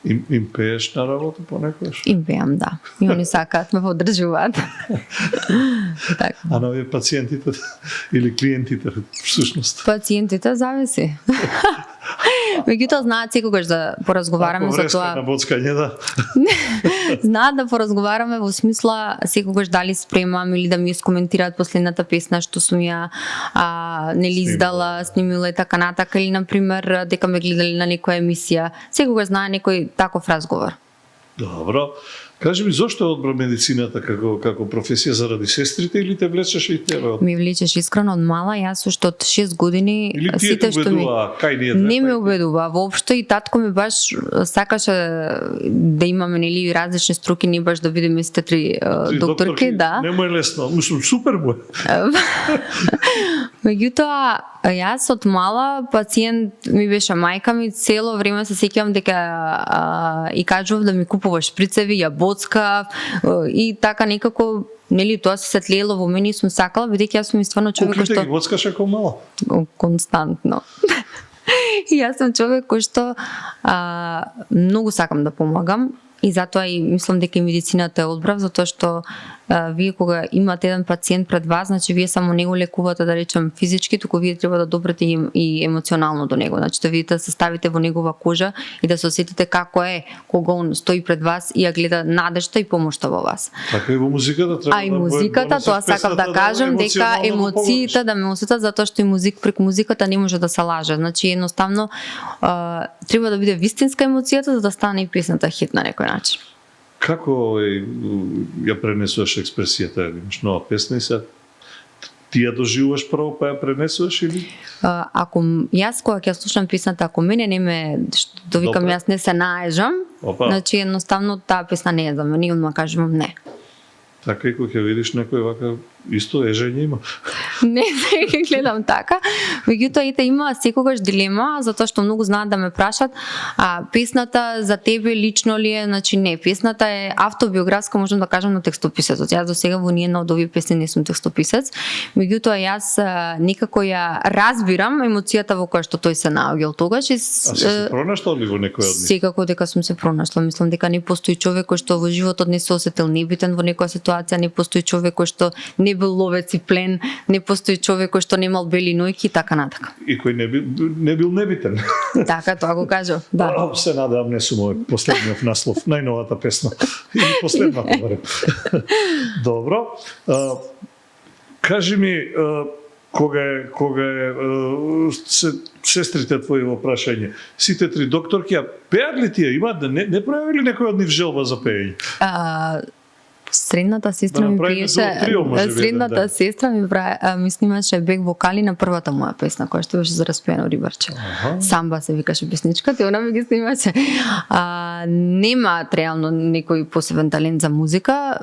Speaker 1: Им пееш на работа понекогаш?
Speaker 2: Им пеам, да. И они сакаат ме поддржуваат. Така.
Speaker 1: А на овие пациентите или клиентите всушност?
Speaker 2: Пациентите зависи. Меѓутоа знаат секогаш да поразговараме за тоа.
Speaker 1: На боцкање, да.
Speaker 2: Знаат да поразговараме во смисла секогаш дали спремам или да ми искоментираат последната песна што сум ја нели издала, снимила и така натака, или на пример дека ме гледали на некоја емисија. Секогаш знае некој таков разговор.
Speaker 1: Добро. Кажи ми, зошто одбра медицината како професија, заради сестрите или те влечеше и тебе?
Speaker 2: Ми влечеше искрено од мала, јас уште од 6 години
Speaker 1: или
Speaker 2: сите што ми не ме убедува воопшто, и татко ми баш сакаше да имаме нели различни струки, не баш да бидеме сите три докторки, да.
Speaker 1: Не му е лесно, мислам супер му е.
Speaker 2: Меѓутоа, јас од мала пациент ми беше мајка ми, цело време се сеќавам дека и кажував да ми купува шприцеви, ја боцкав и така некако, нели тоа се сетлело во мене и сум сакала, бидејќи јас сум стварно човек кој што
Speaker 1: ги боцкаше како мала?
Speaker 2: Константно. И јас сум човек кој што многу сакам да помагам, и затоа и мислам дека и медицината е одбрав, затоа што вие кога имате еден пациент пред вас, значи вие само не го лекувате, да речем физички, туку вие треба да добрете и емоционално до него. Значи да видите да се ставите во негова кожа и да се осетите како е кога он стои пред вас и ја гледа надежта и помошта во вас.
Speaker 1: Така и во музиката треба.
Speaker 2: А и музиката, тоа сакам да кажам, дека емоциите да ме осетат, затоа што и преку музиката не може да се лаже. Значи едноставно треба да биде вистинска емоцијата за да стане и песната хит на некој начин.
Speaker 1: Како ја пренесуваш експресијата? Имаш нова песна и се ти ја доживуваш прво па ја пренесуваш или?
Speaker 2: Ако јас кога ќе слушам песната, ако мене не ме, што викам јас не се наежам, значи едноставно таа песна не е за мене, и одма кажувам не.
Speaker 1: Така и кога ќе видиш некој вака исто ежење има.
Speaker 2: Не, ќе гледам така. Меѓутоа ете има секогаш дилема, затоа што многу знаат да ме прашат, песната за тебе лично ли е? Значи не, песната е автобиографска, можам да кажам, на текстописецот. Јас до сега во ниедна од овие песни не сум текстописец. Меѓутоа јас некако ја разбирам емоцијата во која што тој се наоѓал тогаш.
Speaker 1: А се пронашла ли во некој од нив?
Speaker 2: Секако дека сум се пронашла. Мислам дека не постои човек кој што во животот не се осетил небитен во некоја ситуација, не постои човек кој што не бил ловец и плен, не постои човек кој што немал бели нојки и така натака.
Speaker 1: И кој не бил небитен.
Speaker 2: Така, тоа го кажав, да.
Speaker 1: Се надевам не сум овој последниот наслов, најновата песна. Или последната, барем. Добро. Кажи ми, кога сестрите твои во прашање, сите три докторки, пеат ли тие? Имаат, не пројавили некој од нив желба за пеење?
Speaker 2: Средната сестра
Speaker 1: Да
Speaker 2: ми
Speaker 1: направиме
Speaker 2: пиеше,
Speaker 1: трио, може би,
Speaker 2: средната
Speaker 1: еден ден.
Speaker 2: сестра ми снимаше бек вокали на првата моја песна, која што беше за распиено рибарче.
Speaker 1: Аха.
Speaker 2: Самба се викаше песничката и она ми ги снимаше. Нема реално некој посебен талент за музика,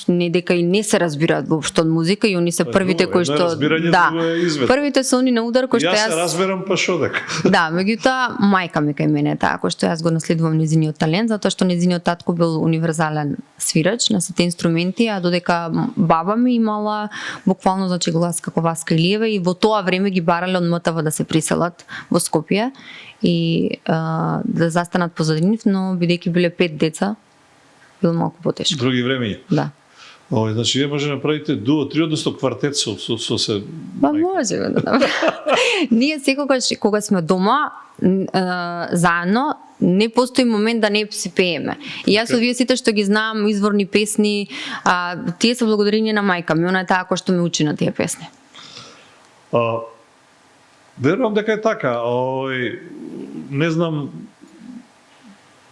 Speaker 2: не дека и не се разбираат воопшто од музика и они се првите
Speaker 1: друго е,
Speaker 2: кои што
Speaker 1: разбирање, друго е извед.
Speaker 2: првите се они на удар кои што
Speaker 1: Јас се
Speaker 2: јас
Speaker 1: разберам па шо дека.
Speaker 2: Да, меѓутоа мајка ми кај мене е таа кој што јас го наследувам незиниот талент, затоа што незиниот татко бил универзален свирач на сите инструменти, а додека баба ми имала буквално значи глас како Васка Илиева и во тоа време ги барале од МТВ да се приселат во Скопје и да застанат позади нив, но бидејќи биле 5 деца, било малку потешко.
Speaker 1: Други времења.
Speaker 2: Да.
Speaker 1: Овој, значи вие може да направите дуо, три, односно квартет со се.
Speaker 2: Ба може да направиме. Ние секогаш кога сме дома заедно, не постои момент да не си пееме. И јас од вие сите што ги знам изворни песни, тие се благодарение на мајка ми, она е таа која што ме учи на тие песни.
Speaker 1: Верувам дека е така. Не знам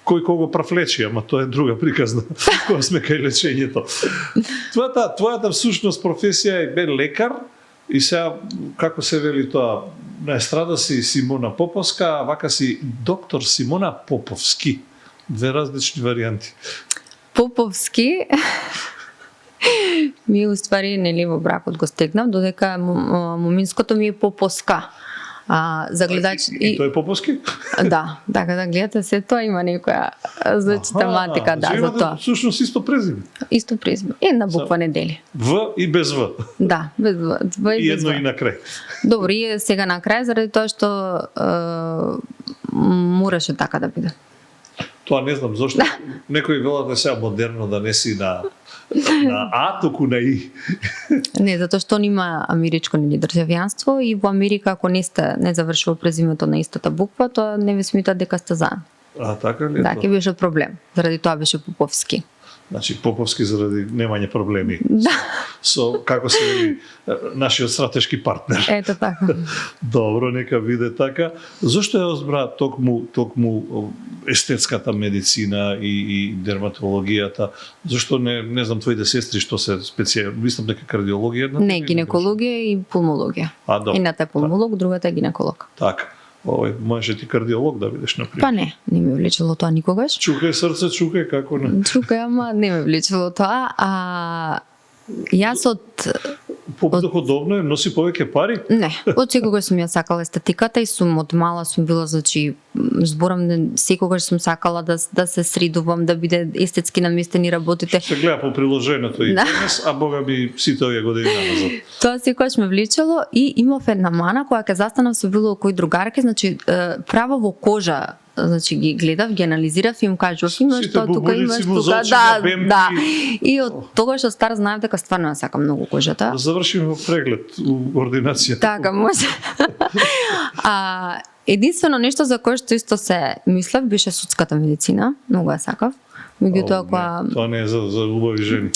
Speaker 1: кој кого прафлечи, ама тоа е друга приказна, кога сме кај лечењето. Твојата всушност професија е бе лекар и сега, како се вели тоа, на естрада си Симона Поповска, а вака си доктор Симона Поповски. Две различни варијанти.
Speaker 2: Поповски ми уствари нели во бракот го стегнав, додека моминското ми е Попоска. За гледач
Speaker 1: и тој е Поповски?
Speaker 2: Да, така да гледате се тоа има некоја значи тематика да за тоа.
Speaker 1: Всушност исто презиме.
Speaker 2: Исто презиме. Една буква не дели.
Speaker 1: В и без В.
Speaker 2: Да, без В.
Speaker 1: И едно и на крај.
Speaker 2: Добро, и сега на крај заради тоа што мораше така да биде.
Speaker 1: Тоа не знам зошто некои велат да сега модерно да не си на А, току на И.
Speaker 2: Не, затоа што он има америчко државјанство и во Америка ако не завршува презимето на истата буква, тоа не ви смета дека сте заедно.
Speaker 1: А така ли?
Speaker 2: Да, ќе беше проблем. Заради тоа беше Поповски.
Speaker 1: Значи Поповски заради немање проблеми.
Speaker 2: Да.
Speaker 1: Со како се вели нашиот стратешки партнер.
Speaker 2: Ето така.
Speaker 1: Добро, нека биде така. Зошто ја озбра токму естетската медицина и дерматологијата? Зошто не знам твоите сестри што се мислам дека кардиологија?
Speaker 2: Не, гинекологија и пулмологија. Едната е пулмолог, другата е гинеколог.
Speaker 1: Така. Можеше ти кардиолог да бидеш, например.
Speaker 2: Па не ме влечело тоа никогаш.
Speaker 1: Чукај срце, чукај, како не?
Speaker 2: Чукај, ама не ме влечело тоа. Јас
Speaker 1: Доходовно е, носи повеќе пари?
Speaker 2: Не, од секогаш сум ја сакала естетиката и од мала сум била, значи, зборам, секогаш сум сакала да се средувам, да биде естетски наместени работите.
Speaker 1: Се гледа по приложението и денес, а бога би сите овие години назад.
Speaker 2: Тоа секогаш ме влечело и имав една мана која ќе застанав со било кој другарки, значи, право во кожа, значи ги гледав, ги анализирав и им кажував имаш тоа тука, имаш тука, да. И од тогаш од стар знаев дека стварно ја сакам многу кожата.
Speaker 1: Да завршиме преглед у ординација.
Speaker 2: Така може. Единствено нешто за кое што исто се мислев беше судската медицина, многу ја сакав. Меѓутоа
Speaker 1: тоа не е за убави жени.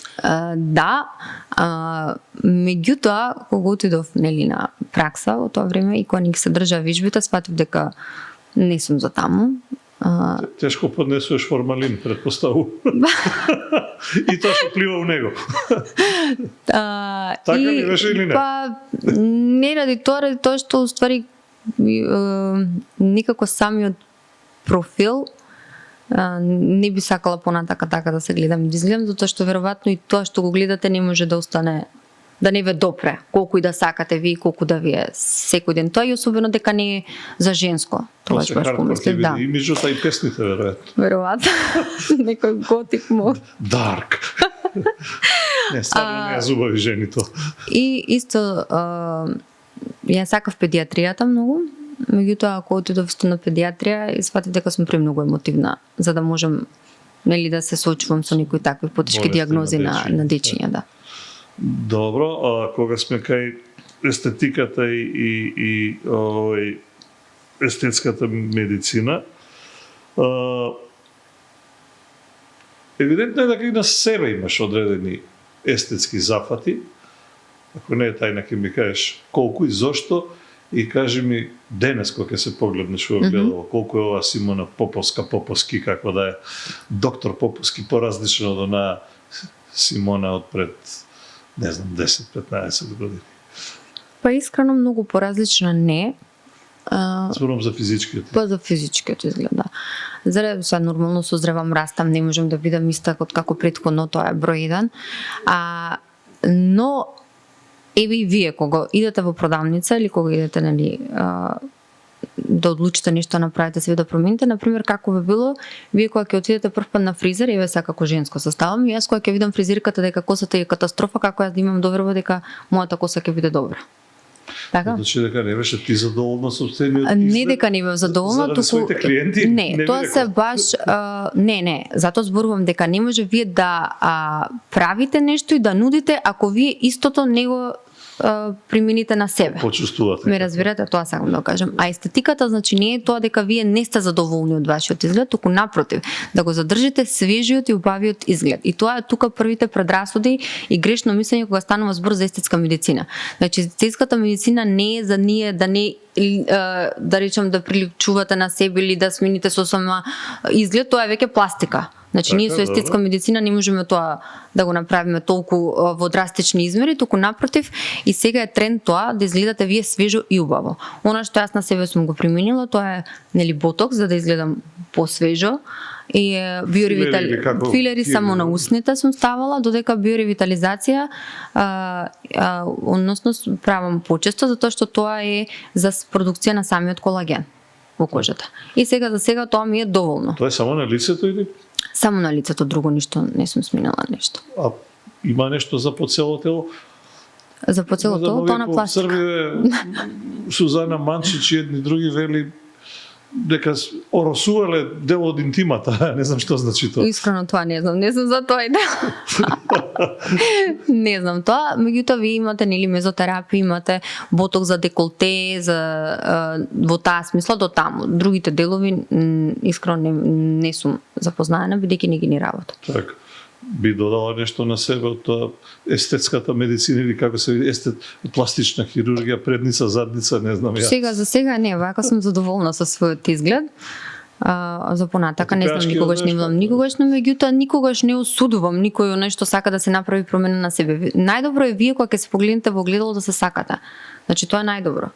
Speaker 2: Да, меѓутоа кога отидов нели на пракса во тоа време и кога ни ги се држа вежбите, сватив дека не сум за таму.
Speaker 1: Тешко поднесуваш формалин, предпоставу. И тоа што плива у него. Така ли беше или не?
Speaker 2: Па, не ради тоа што уствари никако самиот профил не би сакала понатака така да се гледам и да изгледам, затоа што веројатно и тоа што го гледате не може да остане, да не ве допре, колку и да сакате ви, колку да ви е секој ден тоа и особено дека не е за женско. Тоа што баш помислив, да.
Speaker 1: И меѓутоа и песните веројатно.
Speaker 2: Веројатно. Некој готик мог.
Speaker 1: Дарк. Не, стварно не е за убави жени тоа.
Speaker 2: И исто ја сакав педиатријата многу. Меѓутоа, ако отидов на педиатрија, сватив дека сум премногу емотивна, за да можам нели да се соочувам со некои такви потешки диагнози на дечиња, да.
Speaker 1: Добро, а кога сме кај естетиката и естетската медицина, евидентно е дека и на себе имаш одредени естетски зафати. Ако не е тајна, ќе ми кажеш колку и зошто, и кажи ми денес кога ќе се погледнеш во огледало, колку е ова Симона Поповски, како да е доктор Поповски, поразлично од она Симона од пред, не знам, 10-15 години?
Speaker 2: Па искрено многу поразлична не.
Speaker 1: Зборувам за физичкиот.
Speaker 2: Па за физичкиот изглед, да. Заради сега нормално созревам, растам, не можам да бидам иста како претходно, тоа е број 1. Но еве и вие кога идете во продавница или кога идете да одлучите нешто направите, себе да промените, на пример како би било вие кога ќе отидете прв пат на фризер, еве сега како женско составам, и јас кога ќе видам фризерката дека косата е катастрофа, како јас да имам доверба дека мојата коса ќе биде добра. Така?
Speaker 1: Значи дека не беше ти задоволна со собствениот изглед?
Speaker 2: Не дека не бев задоволна,
Speaker 1: туку своите клиенти.
Speaker 2: Не, тоа се баш не, затоа зборувам дека не може вие да правите нешто и да нудите ако вие истото не го примените на себе.
Speaker 1: Почувствувате.
Speaker 2: Ме разбирате, тоа сакам да кажам. А естетиката значи не е тоа дека вие не сте задоволни од вашиот изглед, туку напротив, да го задржите свежиот и убавиот изглед. И тоа е тука првите предрасуди и грешно мислење кога станува збор за естетска медицина. Значи естетската медицина не е за ние да не да речем да приличувате на себе или да смените сосема изглед, тоа е веќе пластика. Значи ние со естетска медицина не можеме тоа да го направиме толку во драстични измери, туку напротив и сега е тренд тоа да изгледате вие свежо и убаво. Она што јас на себе сум го применила, тоа е ботокс за да изгледам посвежо и филери само на усните сум ставала, додека биоревитализација односно правам почесто затоа што тоа е за продукција на самиот колаген во кожата. И сега за сега тоа ми е доволно.
Speaker 1: Тоа е само на лицето или?
Speaker 2: Само на лицето, друго ништо не сум сменила нешто.
Speaker 1: А има нешто за по цело тело?
Speaker 2: За по цело тело, тоа на пластика.
Speaker 1: Сузана Манчич и едни други вели дека оросувале дел од интимата, не знам што значи тоа.
Speaker 2: Искрено тоа не знам за тоа идеја. Не знам тоа, меѓутоа вие имате нели мезотерапија, имате ботокс за деколте, за во таа смисла до таму. Другите делови искрено не сум запознаена бидејќи не ги ни работам.
Speaker 1: Така. Би додала нешто на себе од тоа естетската медицина или како се пластична хирургија, предница, задница, не знам ја.
Speaker 2: Сега за сега не, вака сум задоволна со својот изглед. За понатака не знам, никогаш не имам никогаш, но меѓутоа никогаш не осудувам никој нешто сака да се направи промена на себе. Најдобро е вие кога ќе се погледнете во огледало да се сакате. Значи тоа е најдобро.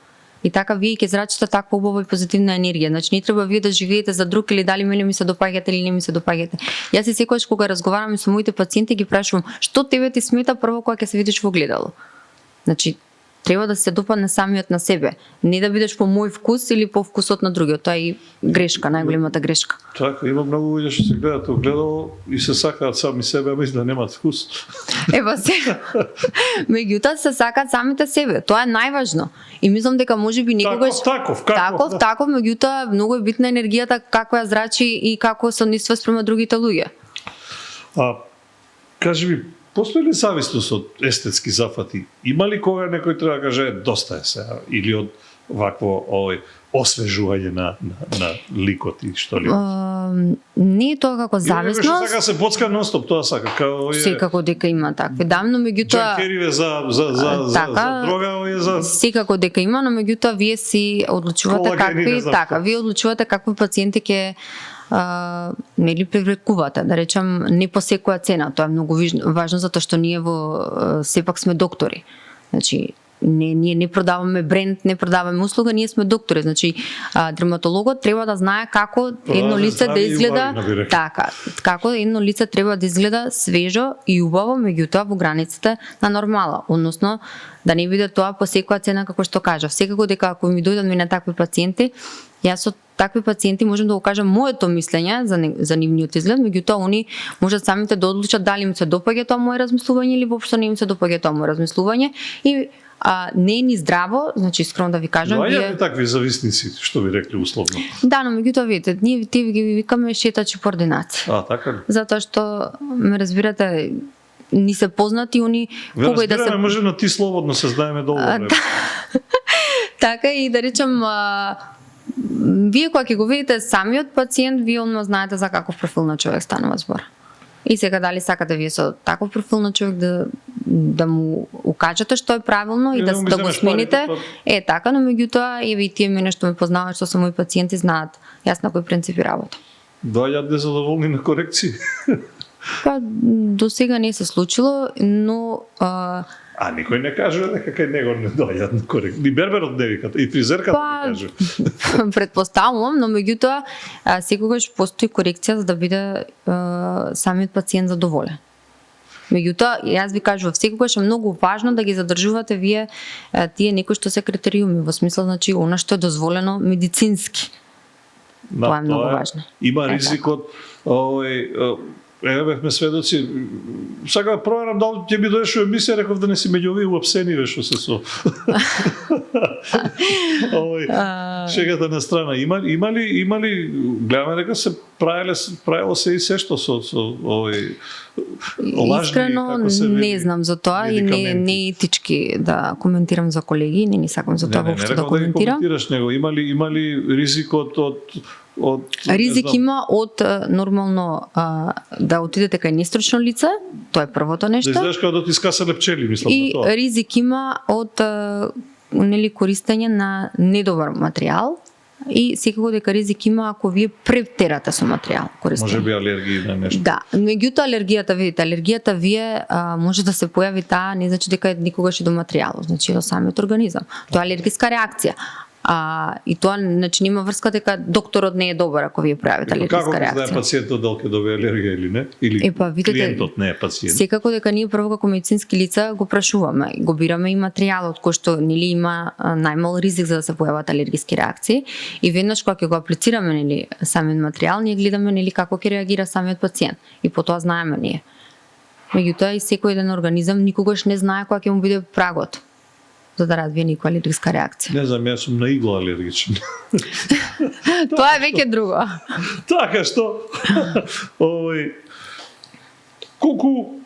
Speaker 2: И така вие ќе зрачите таква убава и позитивна енергија. Значи не треба вие да живеете за друг или дали мене ми се допаѓате или не ми се допаѓате. Јас и секогаш кога разговарам со моите пациенти ги прашувам што тебе ти смета прво кога ќе се видиш во огледало. Значи треба да се допадне самиот на себе, не да бидеш по мој вкус или по вкусот на другиот. Тоа е грешка, најголемата грешка.
Speaker 1: Така, има многу луѓе што се гледаат огледало и се сакаат сами себе, ама да немаат вкус.
Speaker 2: Ева се. Меѓутоа се сакаат самите себе. Тоа е најважно. И мислам дека можеби некогаш
Speaker 1: таков,
Speaker 2: меѓутоа многу е битна енергијата како ја зрачи и како се однесува спрема другите луѓе.
Speaker 1: Кажи ми, постои ли зависност од естетски зафати? Има ли кога некој треба да каже доста е сега или од вакво освежување на ликот и што ли?
Speaker 2: Не е тоа како зависност.
Speaker 1: Што сака се боцка нонстоп, тоа сака како
Speaker 2: секако дека има такви. Давно меѓутоа
Speaker 1: Джанкериве за дрога за
Speaker 2: секако дека има, но меѓутоа вие си одлучувате какви вие одлучувате какви пациенти ќе нели привлекувате, да речам не по секоја цена. Тоа е многу важно затоа што ние сепак сме доктори. Значи ние не продаваме бренд, не продаваме услуга, ние сме доктори. Значи дерматологот треба да знае како едно лице да изгледа така, како едно лице треба да изгледа свежо и убаво, меѓутоа во границите на нормала, односно да не биде тоа по секоја цена како што кажав. Секако дека ако ми дојдат на такви пациенти, јас со такви пациенти можам да го кажам моето мислење за нивниот изглед, меѓутоа они можат самите да одлучат дали им се допаѓа тоа мое размислување или воопшто не им се допаѓа тоа мое размислување и не е ни здраво, значи искрено да ви кажам,
Speaker 1: вие такви зависници, што ви рекли условно.
Speaker 2: Да, но меѓутоа видите, ние ги викаме шетачи по ординација.
Speaker 1: Така ли?
Speaker 2: Затоа што ме разбирате, ни се познати они
Speaker 1: кога и да се може на ти слободно се знаеме долго време.
Speaker 2: Така и да речам вие кога ќе го видите самиот пациент, вие одма знаете за каков профил на човек станува збор. И сега дали сакате вие со таков профил на човек да му укажете што е правилно и да го смените, така, но меѓутоа и ви тие мене што ме познаваат, што се мои пациенти знаат јас на кој принципи работам.
Speaker 1: Доаѓаат незадоволни на корекции.
Speaker 2: Па до сега не се случило, но
Speaker 1: А никој не каже дека кај него не доаѓаат корекции. Ни берберот не вика, и фризерката не каже.
Speaker 2: предпоставувам, но меѓутоа секогаш постои корекција за да биде самиот пациент задоволен. Меѓутоа, јас ви кажував, секогаш е многу важно да ги задржувате вие тие некои што се критериуми, во смисла, значи, она што е дозволено медицински. Тоа е многу важно.
Speaker 1: Има ризикот, бевме сведоци, сака да проверам дали ќе ми доеш у емисија, реков да не си меѓу овие уапсени што се со. Шегата на страна. Има ли гледаме дека се правило се и се што со лажни,
Speaker 2: искрено
Speaker 1: како се вели,
Speaker 2: не знам за тоа и не е етички да коментирам за колеги, не сакам за тоа воопшто да коментирам.
Speaker 1: Не коментираш него. Има ли ризикот од
Speaker 2: ризик има од нормално да отидете кај нестручно лице, тоа е првото нешто.
Speaker 1: Да изгледаш како да ти скасале пчели, мислам
Speaker 2: и
Speaker 1: на тоа.
Speaker 2: И ризик има од користење на недобар материјал и секако дека ризик има ако вие претерате со материјал користење.
Speaker 1: Може би алергија на нешто.
Speaker 2: Да, меѓутоа алергијата вие може да се појави таа, не значи дека никогаш и до материјалот, значи до самиот организам. Тоа е алергиска реакција. И тоа значи нема врска дека докторот не е добар ако вие правите алергиска реакција.
Speaker 1: Како да пациентот дали ќе добие алергија или не? Или клиентот не е пациент?
Speaker 2: Секако дека ние прво како медицински лица го прашуваме, го бираме и материјалот кој што нели има најмал ризик за да се појават алергиски реакции и веднаш кога ќе го аплицираме нели самиот материјал, ние гледаме нели како ќе реагира самиот пациент и потоа знаеме ние. Меѓутоа и секој еден организам никогаш не знае кога ќе му биде прагот за да развие некоја алергиска реакција.
Speaker 1: Не знам, јас сум на игла алергичен.
Speaker 2: Тоа е веќе друго.
Speaker 1: Така што колку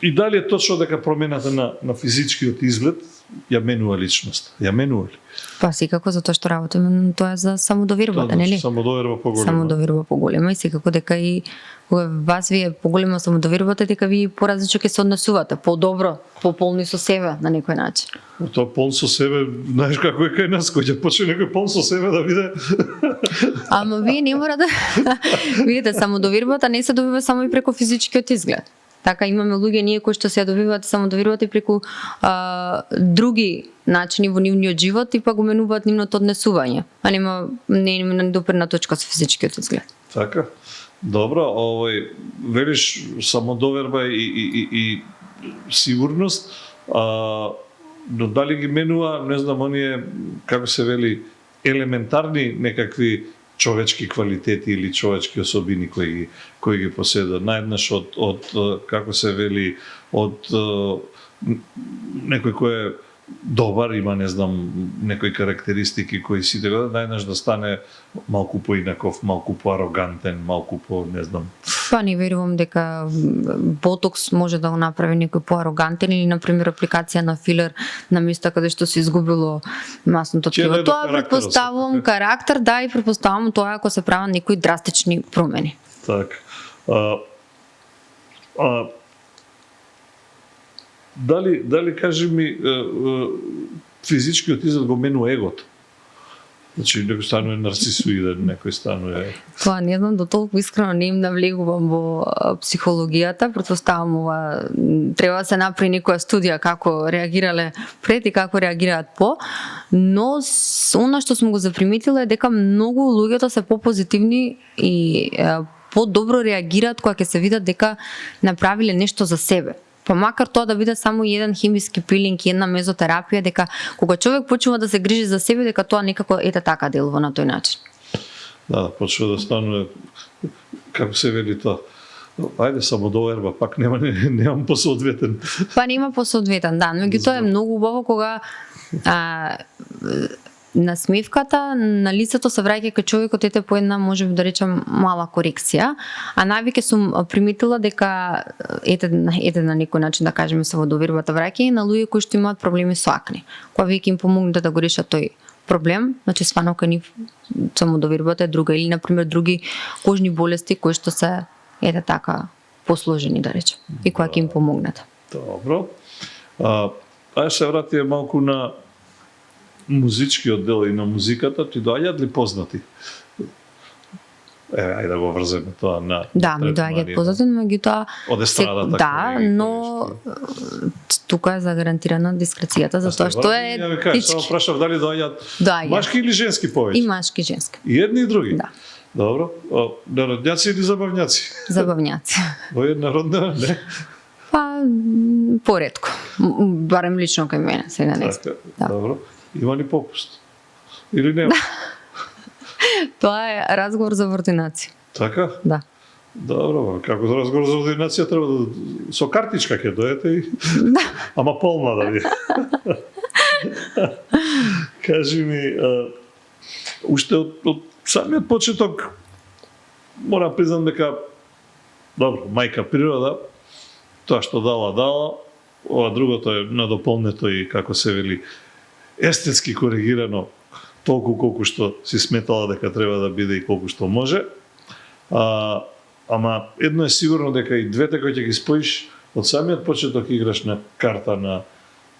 Speaker 1: и дали е точно дека промената на физичкиот изглед ја менува личност? Ја менува ли?
Speaker 2: Па секако затоа што работиме тоа за самодовербата, нели?
Speaker 1: Самодоверба поголема.
Speaker 2: Самодоверба поголема и секако дека и кога вас ви е поголема самодовербата, дека ви поразлично ќе се однесувате, подобро, пополни со себе на некој начин.
Speaker 1: Тоа полн со себе, знаеш како е кај нас, кој ќе почне некој полн со себе да биде.
Speaker 2: Ама вие не мора да видите, самодовербата не се добива само и преку физичкиот изглед. Така имаме луѓе ние кои што се добиваат самодовербата и преку други начини во нивниот живот и па го менуваат нивното однесување, а не има допирна точка со физичкиот изглед.
Speaker 1: Така. Добро, велиш самодоверба и сигурност, но дали ги менува, не знам, оние, како се вели, елементарни некакви човечки квалитети или човечки особини кои ги поседа. Наеднаш од како се вели, од некој кој е добар, има, не знам, некои карактеристики кои сите го најнаш да стане малку поинаков, малку поарогантен, малку по, не знам.
Speaker 2: Па не верувам дека ботокс може да го направи некој поарогантен или например апликација на филер на места каде што се изгубило масното ткиво. Тоа претпоставувам карактер, да, и претпоставувам тоа ако се прават некои драстични промени.
Speaker 1: Така. Дали кажи ми физичкиот изглед го менува егото? Значи некој станува нарцисоиден, некој станува.
Speaker 2: Тоа не знам, до толку искрено не им навлегувам во психологијата, претпоставам ова треба да се направи некоја студија како реагирале пред и како реагираат по, но она што сум го заприметила е дека многу луѓето се попозитивни и подобро реагираат кога ќе се видат дека направиле нешто за себе. Па макар тоа да биде само еден хемиски пилинг и една мезотерапија, дека кога човек почнува да се грижи за себе, дека тоа некако ете така делува на тој начин.
Speaker 1: Да, почнува да станува, како се вели тоа, ајде самодоверба, пак немам посоодветен.
Speaker 2: Па нема посоодветен, да, меѓутоа е многу убаво кога насмевката на лицето се враќа кај човекот ете по една, можеби да речем, мала корекција, а навеќе сум приметила дека ете на некој начин да кажеме самодовербата враќа и на луѓе кои што имаат проблеми со акне. Кога вие ќе им помогнете да го решат тој проблем, значи свано кај нив самодовербата е друга или на пример други кожни болести кои што се ете така посложени да речем и кога ќе им помогнете.
Speaker 1: Добро. Ајде се вратиме малку на музичкиот дел и на музиката, ти доаѓаат ли познати? ајде да го врземе тоа на
Speaker 2: Да, ми доаѓаат позадин, меѓутоа
Speaker 1: од естрадата.
Speaker 2: да,
Speaker 1: колеги,
Speaker 2: но тука е загарантирана дискреција затоа што е
Speaker 1: Ја ви кажам, само
Speaker 2: етички.
Speaker 1: прашав дали доаѓаат машки или женски повеќе?
Speaker 2: И машки и женски.
Speaker 1: И едни и други?
Speaker 2: Да.
Speaker 1: Добро. Народњаци или забавњаци?
Speaker 2: Забавњаци.
Speaker 1: Во една родна, не?
Speaker 2: Па поретко. Барем лично кај мене, сега не знам.
Speaker 1: Така,
Speaker 2: Да.
Speaker 1: добро. Има ли попуст? Или нема?
Speaker 2: Тоа е разговор за ординација.
Speaker 1: Така?
Speaker 2: Да.
Speaker 1: Добро, како за разговор за ординација треба да со картичка ќе дојдете и ама полна да ви. Кажи ми, уште од самиот почеток морам признам дека добро, мајка природа, тоа што дала, ова другото е надополнето и како се вели естетски коригирано толку колку што си сметала дека треба да биде и колку што може. Ама едно е сигурно дека и двете кои ќе ги споиш од самиот почеток играш на карта на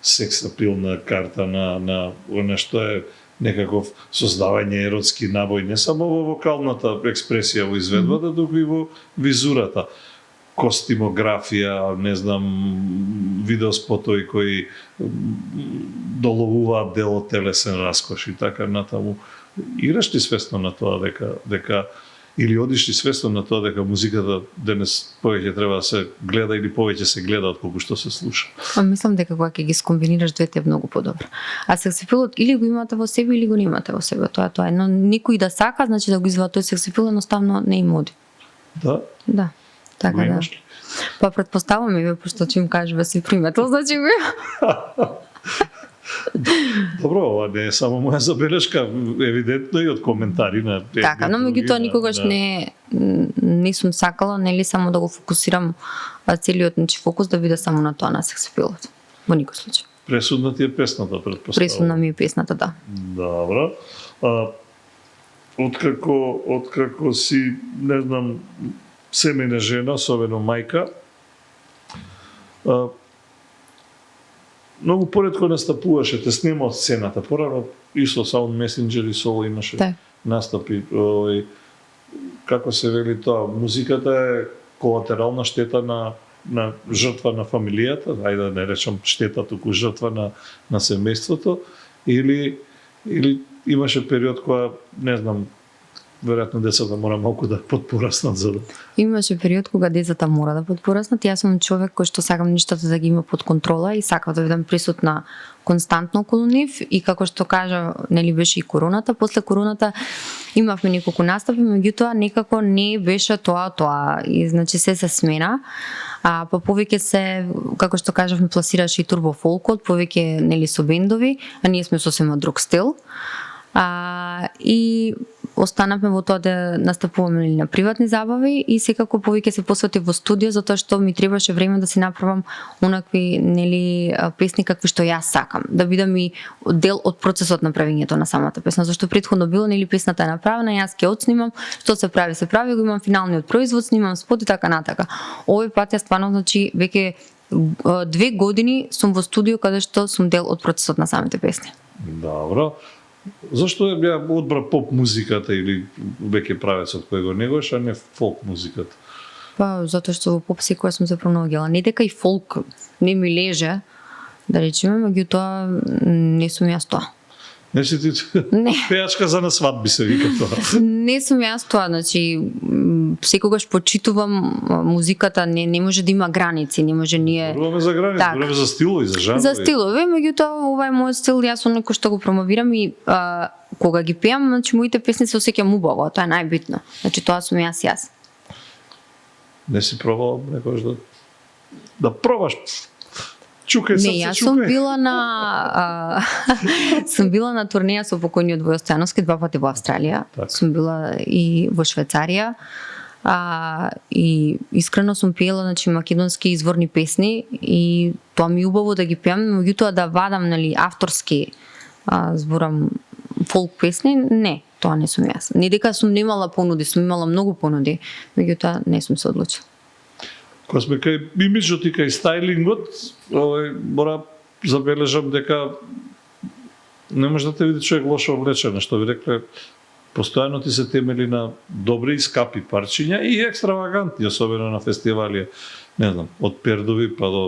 Speaker 1: секс апил, на карта на она што е некаков создавање еротски набој, не само во вокалната експресија во изведбата, туку и во визурата. Костимографија, не знам, видеоспотови кои доловуваат дел од телесен раскош и така натаму. Играш ли свесно на тоа дека или одиш ли свесно на тоа дека музиката денес повеќе треба да се гледа или повеќе се гледа отколку што се слуша?
Speaker 2: Мислам дека кога ќе ги скомбинираш двете е многу подобро. А сексапилот или го имате во себе или го немате во себе, тоа е, но никој да сака, значи да го извади тој сексапил едноставно не им оди.
Speaker 1: Да?
Speaker 2: Да. Така
Speaker 1: Го
Speaker 2: да.
Speaker 1: имаш ли?
Speaker 2: Па претпоставувам и ве, пошто чим кажува си приметил, значи го
Speaker 1: Добро, ова не е само моја забелешка, евидентно и од коментари на
Speaker 2: така, но меѓутоа никогаш не сум сакала, нели само да го фокусирам целиот фокус да биде само на тоа на сексапилот. Во никој случај.
Speaker 1: Пресудна ти е песната, претпоставувам.
Speaker 2: Пресудна ми е песната, да.
Speaker 1: Добро. Откако си, не знам, семејна жена, особено мајка, многу поретко настапуваше, те снема од сцената. Порано и со Sound Messenger и соло имаше
Speaker 2: Да.
Speaker 1: настапи. Како се вели тоа, музиката е колатерална штета на жртва на фамилијата, ајде да не речам штета, туку жртва на семејството, или имаше период која, не знам, веројатно децата мора малку да подпораснат за да...
Speaker 2: Имаше период кога децата мора да подпораснат. Јас сум човек кој што сакам ништата да ги има под контрола и сакам да бидам присутна константно околу нив и како што кажа, нели беше и короната, после короната имавме неколку настапи, меѓутоа некако не беше тоа и значи се смена. Па повеќе се, како што кажавме, пласираше и турбо фолкот, повеќе нели со бендови, а ние сме сосема друг стил. И останавме во тоа да настапуваме на приватни забави и секако повеќе се посветив во студио затоа што ми требаше време да си направам онакви нели песни какви што јас сакам, да бидам и дел од процесот на правењето на самата песна, зашто претходно било нели песната е направена, јас ќе отснимам, што се прави, го имам финалниот производ, снимам спот и така натака. Овој пат ја стварно значи веќе 2 години сум во студио каде што сум дел од процесот на самите песни.
Speaker 1: Добро. Зашто ја одбра поп музиката или веќе правецот кој го негош, а не фолк музиката?
Speaker 2: Па, затоа што во поп секоја сум се проногела. Не дека и фолк не ми леже, да речеме, меѓутоа не сум јас тоа.
Speaker 1: Не си ти
Speaker 2: Не.
Speaker 1: пејачка за на свадби се вика тоа.
Speaker 2: Не сум јас тоа, значи секогаш почитувам музиката, не може да има граници, не може ние
Speaker 1: Зборуваме за граници,
Speaker 2: Так.
Speaker 1: зборуваме за стилови, за жанрови.
Speaker 2: за стилови, меѓутоа ова е мојот стил, јас сум некој што го промовирам и кога ги пеам, значи моите песни се осеќам убаво, тоа е најбитно. Значи тоа сум јас.
Speaker 1: Не си пробала некојаш да пробаш. Чукај
Speaker 2: Не,
Speaker 1: срце,
Speaker 2: јас сум
Speaker 1: чукај.
Speaker 2: била на сум била на турнеја со покојниот Војо Стојановски 2 пати во Австралија.
Speaker 1: Така.
Speaker 2: Сум била и во Швајцарија. И искрено сум пеела значи македонски изворни песни и тоа ми е убаво да ги пеам, меѓутоа да вадам нели авторски зборам фолк песни, не, тоа не сум јас. Не дека сум немала понуди, сум имала многу понуди, меѓутоа не сум се одлучила.
Speaker 1: Кога сме кај имиджот и кај стајлингот, мора забележам дека не може да те види човек лошо облечен, што ви рекле постојано ти се темели на добри и скапи парчиња и екстравагантни, особено на фестивали, не знам, од пердови па до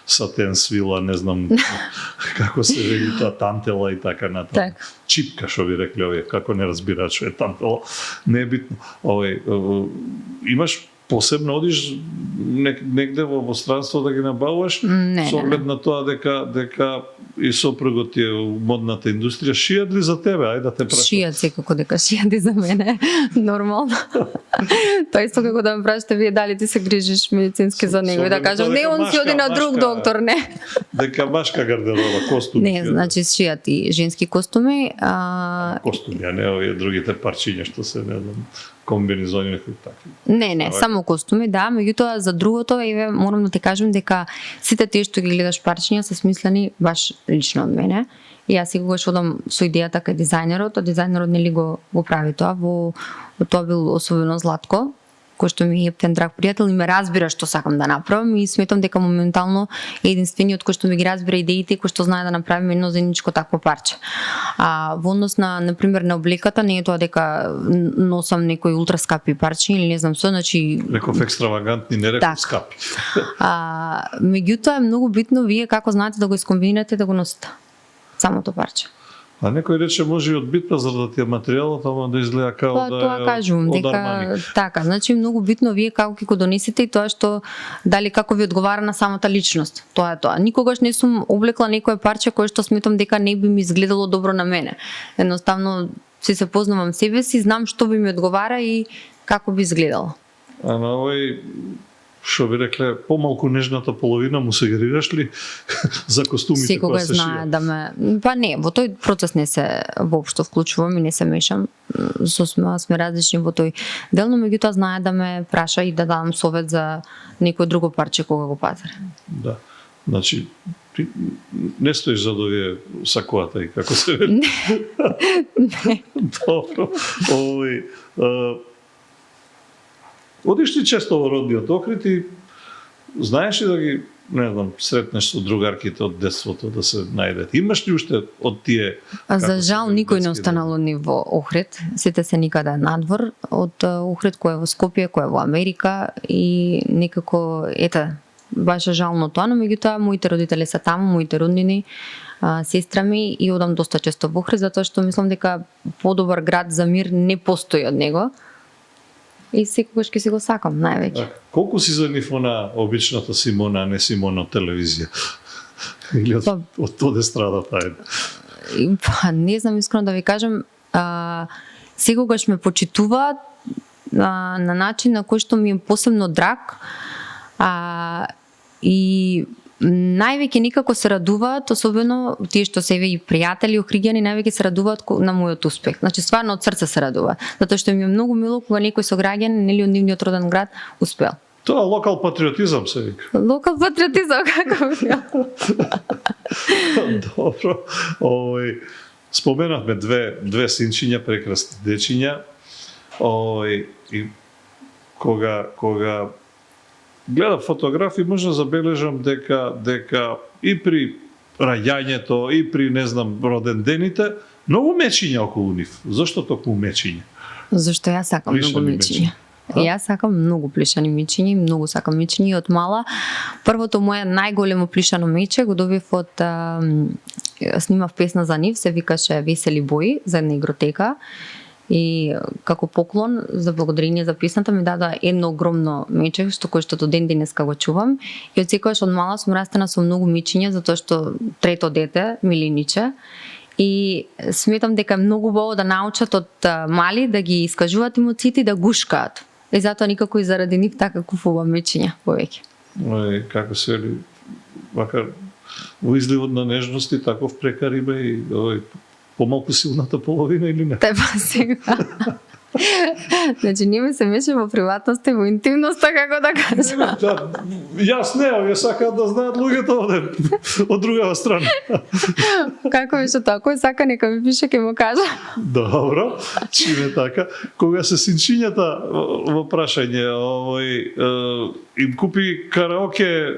Speaker 1: сатен свила, не знам како се вели тоа, тантела и така натаму.
Speaker 2: Так.
Speaker 1: Чипка, што би рекле овие, како не разбираат што е тантела, не е битно. Имаш посебно одиш негде во странство да ги набавуваш,
Speaker 2: Не,
Speaker 1: со оглед на тоа дека и сопругот ти е у модната индустрија, шијат ли за тебе? Ајде да те прашам.
Speaker 2: Шијат секако дека шијат и за мене, нормално. Тоа исто како да ме прашате вие дали ти се грижиш медицински за него и да кажам не, он си оди на друг доктор, не.
Speaker 1: Дека машка гардероба, костуми.
Speaker 2: Не, значи шијат и женски костуми,
Speaker 1: Костуми, а не овие другите парчиња што се, не знам, комбинезони некои такви.
Speaker 2: Не, само костуми, да, меѓутоа за другото еве морам да ти кажам дека сите тие што ги гледаш парчиња се смислени баш лично од мене. И јас секогаш одам со идејата кај дизајнерот, а дизајнерот нели го прави тоа во тоа бил особено Златко, кој што ми е ептен драг пријател и ме разбира што сакам да направам и сметам дека моментално е единствениот кој што ми ги разбира идеите и кој што знае да направи едно заедничко такво парче. Во однос на пример на облеката не е тоа дека носам некои ултра скапи парче или не знам што, значи
Speaker 1: Реков екстравагантни, не реков
Speaker 2: Так.
Speaker 1: скапи.
Speaker 2: Меѓутоа е многу битно вие како знаете да го искомбинирате да го носите самото парче.
Speaker 1: А некој рече може и од битва за да ти е материјалот, ама да изгледа као
Speaker 2: Тоа
Speaker 1: да
Speaker 2: тоа
Speaker 1: е
Speaker 2: кажувам
Speaker 1: од
Speaker 2: дека
Speaker 1: Армани.
Speaker 2: така, значи многу битно вие како ќе го донесете и тоа што дали како ви одговара на самата личност. Тоа е тоа. Никогаш не сум облекла некое парче кое што сметам дека не би ми изгледало добро на мене. Едноставно се познавам себе си, знам што би ми одговара и како би изгледало.
Speaker 1: А на овој, што би рекле, помалку нежната половина му се грижаш ли за костумите
Speaker 2: Секогаш
Speaker 1: кои се
Speaker 2: знае
Speaker 1: шијат?
Speaker 2: да ме... Па не, во тој процес не се воопшто вклучувам и не се мешам. Сме различни во тој дел, но меѓутоа знае да ме праша и да давам совет за некој друго парче кога го пазаре.
Speaker 1: Да. Значи, ти не стоиш за овие сакоата и како се вели.
Speaker 2: Не.
Speaker 1: Добро. Одиш ти често во родниот Охрид и знаеш ли да ги, не знам, сретнеш со другарките од детството да се најдат? Имаш ли уште од тие?
Speaker 2: За
Speaker 1: како се
Speaker 2: жал
Speaker 1: вели,
Speaker 2: никој не
Speaker 1: детски
Speaker 2: останало ни во Охрид. Сите се никаде надвор од Охрид, кој е во Скопје, кој е во Америка и некако ете баш е жално тоа, но меѓутоа моите родители се таму, моите роднини, сестра ми и одам доста често во Охрид затоа што мислам дека подобар град за мир не постои од него. И секогаш ќе си го сакам највеќе.
Speaker 1: Колку си за нив на обичната Симона, а не Симона од телевизија? Или од тоде страдата е?
Speaker 2: Па, не знам искрено да ви кажам, секогаш ме почитуваат на начин на кој што ми е посебно драг и највеќе никако се радуваат, особено тие што се и пријатели охриѓани, највеќе се радуваат на мојот успех. Значи стварно од срце се радуваат, затоа што ми е многу мило кога некој сограѓан нели од нивниот роден град успел.
Speaker 1: Тоа локал патриотизам се вика.
Speaker 2: Локал патриотизам како би?
Speaker 1: Добро. Споменавме две синчиња, прекрасни дечиња. И кога гледам фотографии, може да забележам дека и при раѓањето, и при, не знам, роден дените, многу мечиња околу нив. Зошто токму мечиња?
Speaker 2: Зашто јас сакам многу
Speaker 1: Плишани
Speaker 2: мечиња. Јас сакам многу плишани мечиња и многу сакам мечиња и од мала. Првото моје најголемо плишано мече го добив од снимав песна за нив, се викаше Весели бои за една игротека. И како поклон за благодарение за песната ми дадоа едно огромно мече кој што до ден денеска го чувам. И од секогаш од мала сум растена со многу мечиња затоа што трето дете, милениче. И сметам дека е многу убаво да научат од мали да ги искажуваат емоциите и да гушкаат. И затоа никако и заради нив така купувам мечиња повеќе.
Speaker 1: Како се вели, макар во изливот на нежности, таков прекар има и помалку силната половина или не?
Speaker 2: Те па сега. Значи, не ми се меше во приватноста и во интимноста, како да кажам.
Speaker 1: Јас не, овие сакаат да знаат луѓето од другава страна.
Speaker 2: Како беше тоа? Кој сака, нека ми пише, ќе му кажа.
Speaker 1: Добро, чиме така. Кога се синчињата во прашање, им купи караоке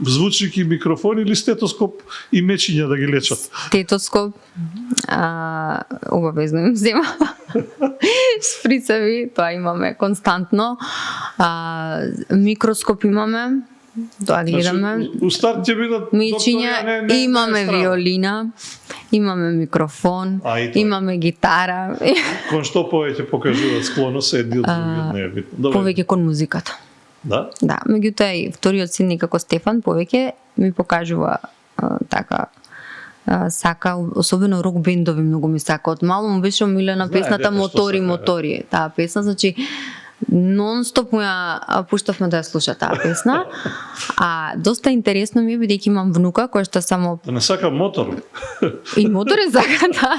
Speaker 1: звучник и микрофон или стетоскоп и мечиња да ги лечат?
Speaker 2: Стетоскоп, обавезно им зема. Шприцеви, тоа имаме константно. Микроскоп имаме, тоа гледаме.
Speaker 1: У старт ќе бидат
Speaker 2: Мичиња, имаме виолина, имаме микрофон, имаме гитара.
Speaker 1: Кон што повеќе покажуваат склоност едни од другиот, не е битно.
Speaker 2: Повеќе кон музиката.
Speaker 1: Да?
Speaker 2: Да, меѓутоа и вториот син некако Стефан повеќе ми покажува така сака, особено рок бендови многу ми сака. Од мало му беше омилена песната Мотори, мотори. Таа песна, значи нон-стоп му ја пуштавме да ја слуша таа песна. А доста интересно ми е бидејќи имам внука кој што само
Speaker 1: Да не сака мотор.
Speaker 2: и мотор е сака, да.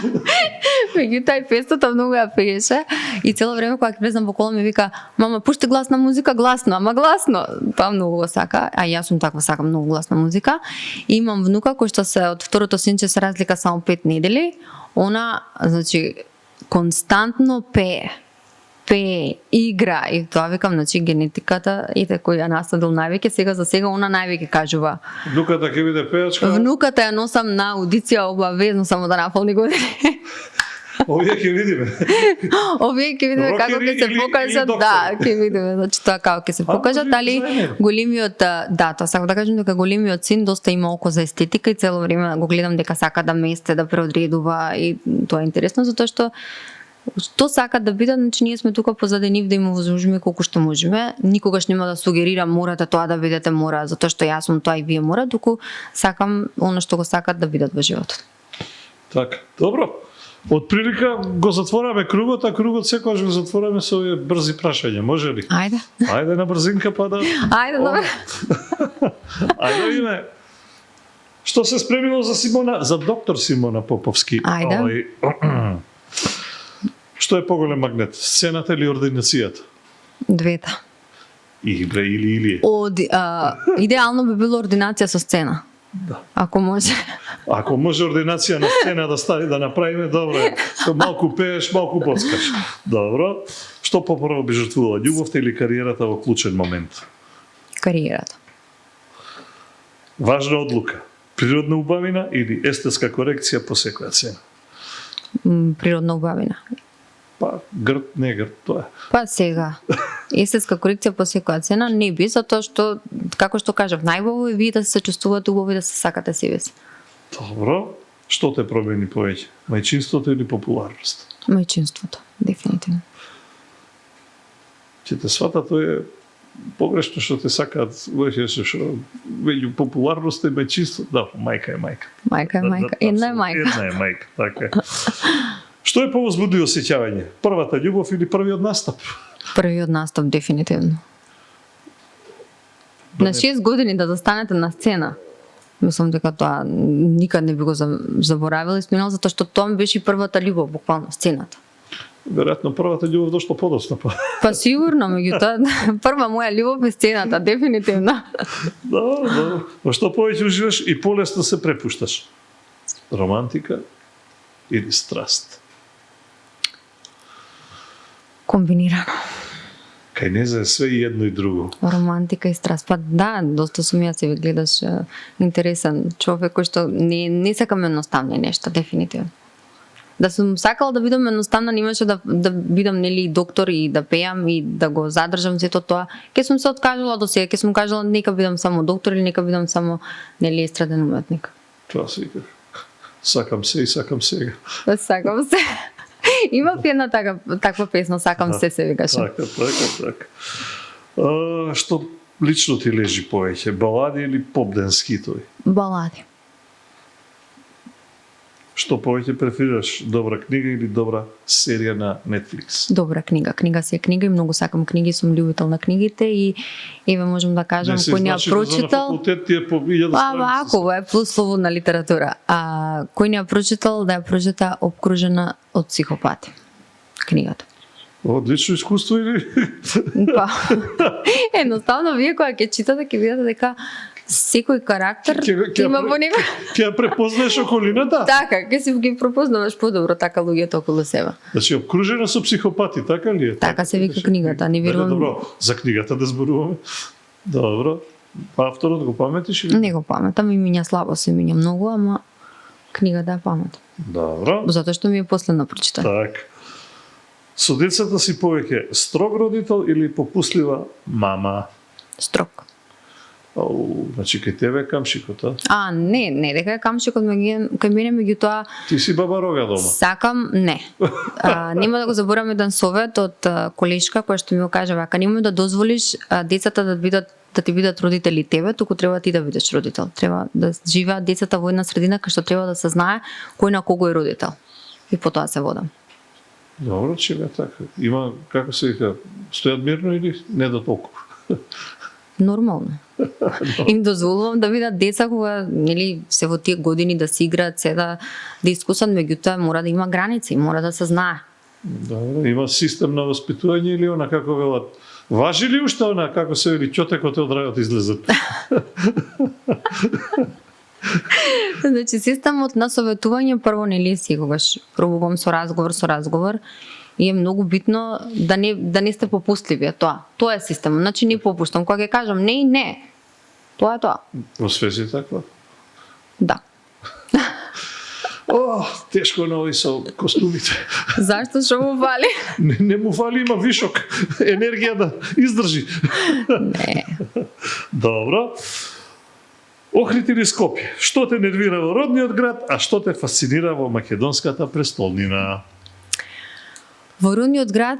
Speaker 2: Меѓутоа и песната многу ја пееше и цело време кога ќе влезам во кола ми вика: "Мама, пушти гласна музика, гласно, ама гласно." Тоа многу го сака, а јас сум таква, сакам многу гласна музика. И имам внука кој што се од второто синче се разлика само 5 недели. Она, значи, константно пее, игра и тоа викам, значи генетиката и кој ја насадил највеќе, сега за сега она највеќе кажува.
Speaker 1: Внуката ќе биде пејачка.
Speaker 2: Внуката ја носам на аудиција обавезно само да наполни години.
Speaker 1: Овие ќе видиме.
Speaker 2: Овие ќе видиме како ќе се покажат, да, ќе видиме, значи тоа како ќе се покажат, али големиот, да, тоа сакам да кажам дека големиот син доста има око за естетика и цело време го гледам дека сака да месте, да преодредува и тоа е интересно затоа што сакат да бидат, значи ние сме тука позади нив да им возможиме колку што можеме. Никогаш нема да сугерирам морате тоа да бидете, мора затоа што јас сум тоа и вие мора, туку сакам она што го сакат да бидат во животот.
Speaker 1: Така, добро. Од прилика го затвораме кругот, а кругот секогаш го затвораме со овие брзи прашања, може ли?
Speaker 2: Ајде.
Speaker 1: Ајде на брзинка па да.
Speaker 2: Ајде, добро.
Speaker 1: Ајде видиме. Што се спремило за доктор Симона Поповски?
Speaker 2: Ајде.
Speaker 1: Што е поголем магнет? Сцената или ординацијата?
Speaker 2: Двете.
Speaker 1: Или.
Speaker 2: Идеално би било ординација со сцена.
Speaker 1: Да.
Speaker 2: Ако може.
Speaker 1: Ако може ординација на сцена да стави да направиме, добро. Малку пееш, малку боцкаш. Добро. Што попрво би жртвувала, љубовта или кариерата во клучен момент?
Speaker 2: Кариерата.
Speaker 1: Важна одлука. Природна убавина или естетска корекција по секоја цена?
Speaker 2: Природна убавина.
Speaker 1: Па, грд, не грд, тоа е.
Speaker 2: Па сега, естетска корекција по секоја цена не би, затоа што, како што кажав, најубаво е вие да се чувствувате убави, да се сакате себе си.
Speaker 1: Добро. Што те промени повеќе? Мајчинството или популарност?
Speaker 2: Мајчинството, дефинитивно.
Speaker 1: Ќе те свата, тоа е погрешно што те сакаат што меѓу популарноста и мајчинството. Да, мајка е мајка.
Speaker 2: Мајка е мајка. Една е мајка.
Speaker 1: Една е мајка, така е. Што е повозбуди осеќавање? Првата љубов или првиот настап?
Speaker 2: Првиот настап, дефинитивно. На 6 години да застанете на сцена, мислам дека тоа никад не би го заборавила и споминала, затоа што тоа ми беше првата љубов, буквално, сцената.
Speaker 1: Веројатно првата љубов дошло подоцна.
Speaker 2: Па сигурно, меѓутоа, прва моја љубов е сцената, дефинитивно.
Speaker 1: Да. Во што повеќе уживаш и полесно се препушташ? Романтика или страст?
Speaker 2: Комбинирано.
Speaker 1: Кај не за све и едно и друго.
Speaker 2: Романтика и страст. Па да, доста сум ја се гледаш интересен човек кој што не сакам едноставни нешта, дефинитивно. Да сум сакала да бидам едноставна, немаше да бидам нели доктор и да пеам и да го задржам сето тоа. Ке сум се откажала до сега, ке сум кажала нека бидам само доктор или нека бидам само нели естраден уметник.
Speaker 1: Тоа си викаш. Сакам се и сакам сега.
Speaker 2: Сакам се. Има една таква песна, сакам се викаше.
Speaker 1: Така. Што лично ти лежи повеќе, балади или поп-денс хитови?
Speaker 2: Балади.
Speaker 1: Што повеќе преферираш, добра книга или добра серија на Netflix?
Speaker 2: Добра книга. Книга си е книга и многу сакам книги, сум љубител на книгите и еве можам да кажам кој не ја прочитал.
Speaker 1: На факултет ти е по 1000 страници.
Speaker 2: Ако е плюс слободна литература. Кој не ја прочитал, да ја прочита Обкружена од психопати. Книгата.
Speaker 1: Одлично искуство или?
Speaker 2: Па. Едноставно вие кога ќе читате ќе видите дека секој карактер има во него.
Speaker 1: Ќе ја препознаеш околината?
Speaker 2: Така, ќе си ги пропознаваш подобро така луѓето околу себе.
Speaker 1: Значи обкружена со психопати, така ли е?
Speaker 2: Така се вика книгата, не верувам.
Speaker 1: Добро, за книгата да зборуваме. Добро. Авторот го паметиш или?
Speaker 2: Не го паметам, имиња слабо се имиња многу, ама книгата ја паметам.
Speaker 1: Добро.
Speaker 2: Затоа што ми е последна прочитана.
Speaker 1: Так. Со децата си повеќе строг родител или попуслива мама?
Speaker 2: Строг.
Speaker 1: Значи кај тебе е камшикот, а?
Speaker 2: Не дека е камшикот кај мене, меѓутоа
Speaker 1: Ти си баба рога дома.
Speaker 2: сакам, не. Нема да го заборавам еден совет од колешка која што ми го кажа вака, немој да дозволиш децата да ти бидат родители тебе, туку треба ти да бидеш родител. Треба да живеат децата во една средина кај што треба да се знае кој на кого е родител. И по тоа се водам.
Speaker 1: Добро, че бе така. Има, како се вика, стојат мирно или не до толку?
Speaker 2: Нормално. Им дозволувам да видат деца кога нели се во тие години да се играат, се да искусат, меѓутоа мора да има граници, мора да се знае.
Speaker 1: Добро, има систем на воспитување или она како велат? Важи ли уште она како се вели ќотекот од рајот излезат?
Speaker 2: Значи системот на советување прво нели секогаш пробувам со разговор и е многу битно да не сте попустливи, тоа е системот. Значи не попуштам, кога ќе кажам не и не. Тоа е тоа.
Speaker 1: Во свеси таква?
Speaker 2: Да.
Speaker 1: Тешко на овој со костумите.
Speaker 2: Зашто што му фали?
Speaker 1: Не му фали, има вишок енергија да издржи.
Speaker 2: Не.
Speaker 1: Добро. Охрид или Скопје? Што те нервира во родниот град, а што те фасцинира во македонската престолнина?
Speaker 2: Во родниот град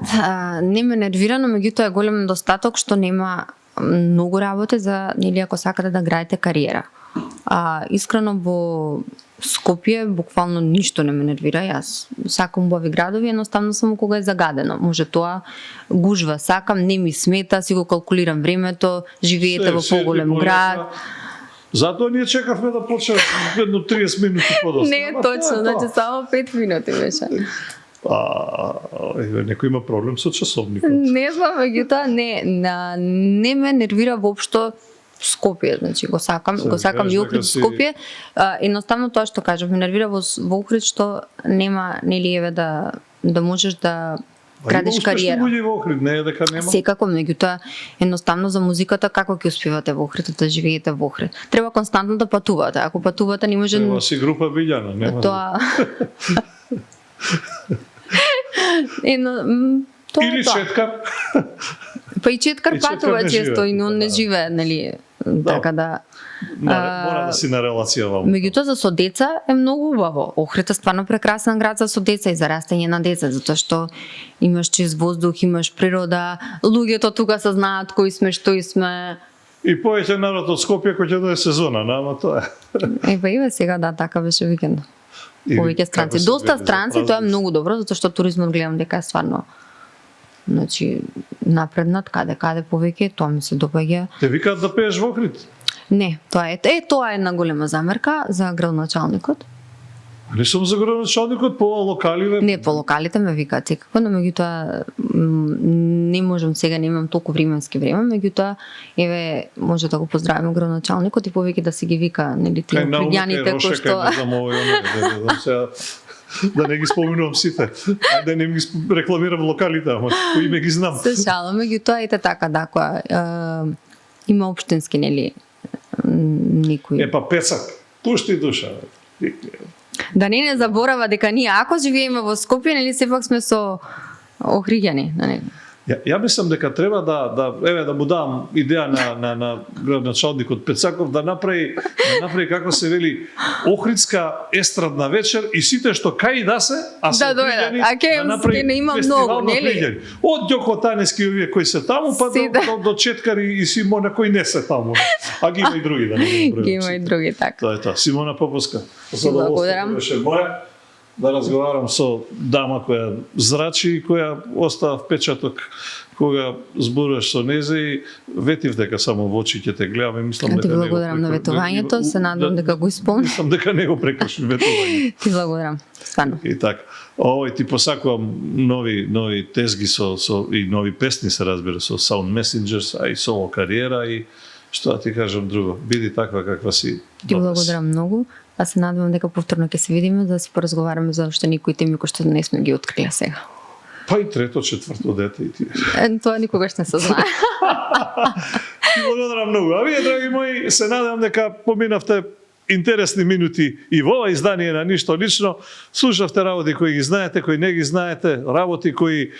Speaker 2: не ме нервира, но меѓутоа е голем недостаток што нема многу работа за нели ако сакате да градите кариера. Искрено во Скопје буквално ништо не ме нервира. Јас сакам убави градови, едноставно само кога е загадено. Може тоа гужва, сакам, не ми смета, си го калкулирам времето, живеете во поголем град.
Speaker 1: Затоа ние чекавме да почне едно 30 минути подоцна.
Speaker 2: Не е точно, значи само 5 минути беше.
Speaker 1: Некој има проблем со часовникот.
Speaker 2: Не знам, меѓутоа не ме нервира воопшто Скопје, значи го сакам и Охрид Скопје. Едноставно тоа што кажав, ме нервира во Охрид што нема нели еве да можеш да градиш кариера.
Speaker 1: Има успешни луѓе во Охрид, не е дека нема.
Speaker 2: Секако, меѓутоа едноставно за музиката како ќе успевате во Охрид, да живеете во Охрид? Треба константно да патувате. Ако патувате не може.
Speaker 1: Треба си група Билјана, нема.
Speaker 2: Тоа.
Speaker 1: Или Четкар.
Speaker 2: Па и Четкар патува често и он не живее, нели, така да.
Speaker 1: Мора да си на релација во.
Speaker 2: Меѓутоа за со деца е многу убаво. Охрид е стварно прекрасен град за со деца и за растење на деца, затоа што имаш чист воздух, имаш природа, луѓето тука се знаат кои сме, што и сме.
Speaker 1: И повеќе народ од Скопје кој ќе дое сезона, ама тоа е.
Speaker 2: Па ива сега така беше викенд. Повеќе странци, доста странци, тоа е многу добро затоа што туризмот гледам дека е стварно значи напреднат каде повеќе, тоа ми се допаѓа.
Speaker 1: Те викаат да пееш во Охрид?
Speaker 2: Не, тоа е една голема замерка за градоначалникот.
Speaker 1: Не сум за градоначалникот, по локалите.
Speaker 2: Не, по локалите ме викаат секако, но меѓутоа не можам сега, немам толку временски време, меѓутоа еве може да го поздравиме градоначалникот и повеќе да се ги вика нели тие охридјаните кои што
Speaker 1: да не ги споминувам сите, да не ги рекламирам локалите, ама кои ме ги знам.
Speaker 2: Се шалам, меѓутоа ете така да која има општински нели никој.
Speaker 1: Па Пецак, пушти душа.
Speaker 2: Да не заборава дека ние ако живееме во Скопје, нели сепак сме со охриѓани, нели?
Speaker 1: Ја мислам дека треба да му дам идеја на градоначалникот Пецаков да направи како се вели охридска естрадна вечер и сите што кај да се, а се
Speaker 2: да направи не има многу, нели?
Speaker 1: Од Ѓокотанески овие кои се таму па до Четкари и Симона кои не се таму. А ги има и други да не ги
Speaker 2: ги има и други така.
Speaker 1: Тоа е тоа. Симона Поповска.
Speaker 2: Благодарам.
Speaker 1: Беше моја да разговарам со дама која зрачи и која остава впечаток кога зборуваш со незе и ветив дека само во очи ќе те гледам и мислам дека
Speaker 2: ти благодарам на ветувањето, се надам дека го исполни.
Speaker 1: Мислам дека не го прекрши ветување.
Speaker 2: Ти благодарам, стварно.
Speaker 1: И така. Ти посакувам нови тезги со и нови песни се разбира со Sound Messengers, а и соло кариера и што да ти кажам друго. Биди таква каква си.
Speaker 2: Ти благодарам многу. А се надевам дека повторно ќе се видиме да си поразговараме за уште некои теми кои што не сме ги откриле сега.
Speaker 1: Па и трето, четврто дете и ти.
Speaker 2: Тоа никогаш не се знае.
Speaker 1: Ти благодарам многу. А вие, драги мои, се надевам дека поминавте интересни минути и во ова издание на Ништо лично. Слушавте работи кои ги знаете, кои не ги знаете, работи кои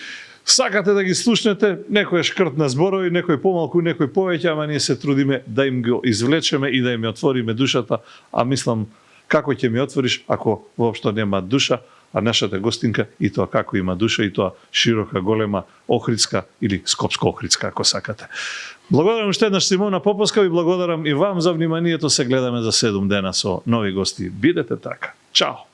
Speaker 1: сакате да ги слушнете, некој е шкрт на зборови, некој помалку, некој повеќе, ама ние се трудиме да им го извлечеме и да им отвориме душата, а мислам како ќе ми отвориш ако воопшто нема душа, а нашата гостинка и тоа како има душа, и тоа широка, голема, охридска или скопско-охридска, ако сакате. Благодарам уште еднаш Симона Поповска, ви благодарам и вам за вниманието. Се гледаме за 7 дена со нови гости. Бидете така. Чао!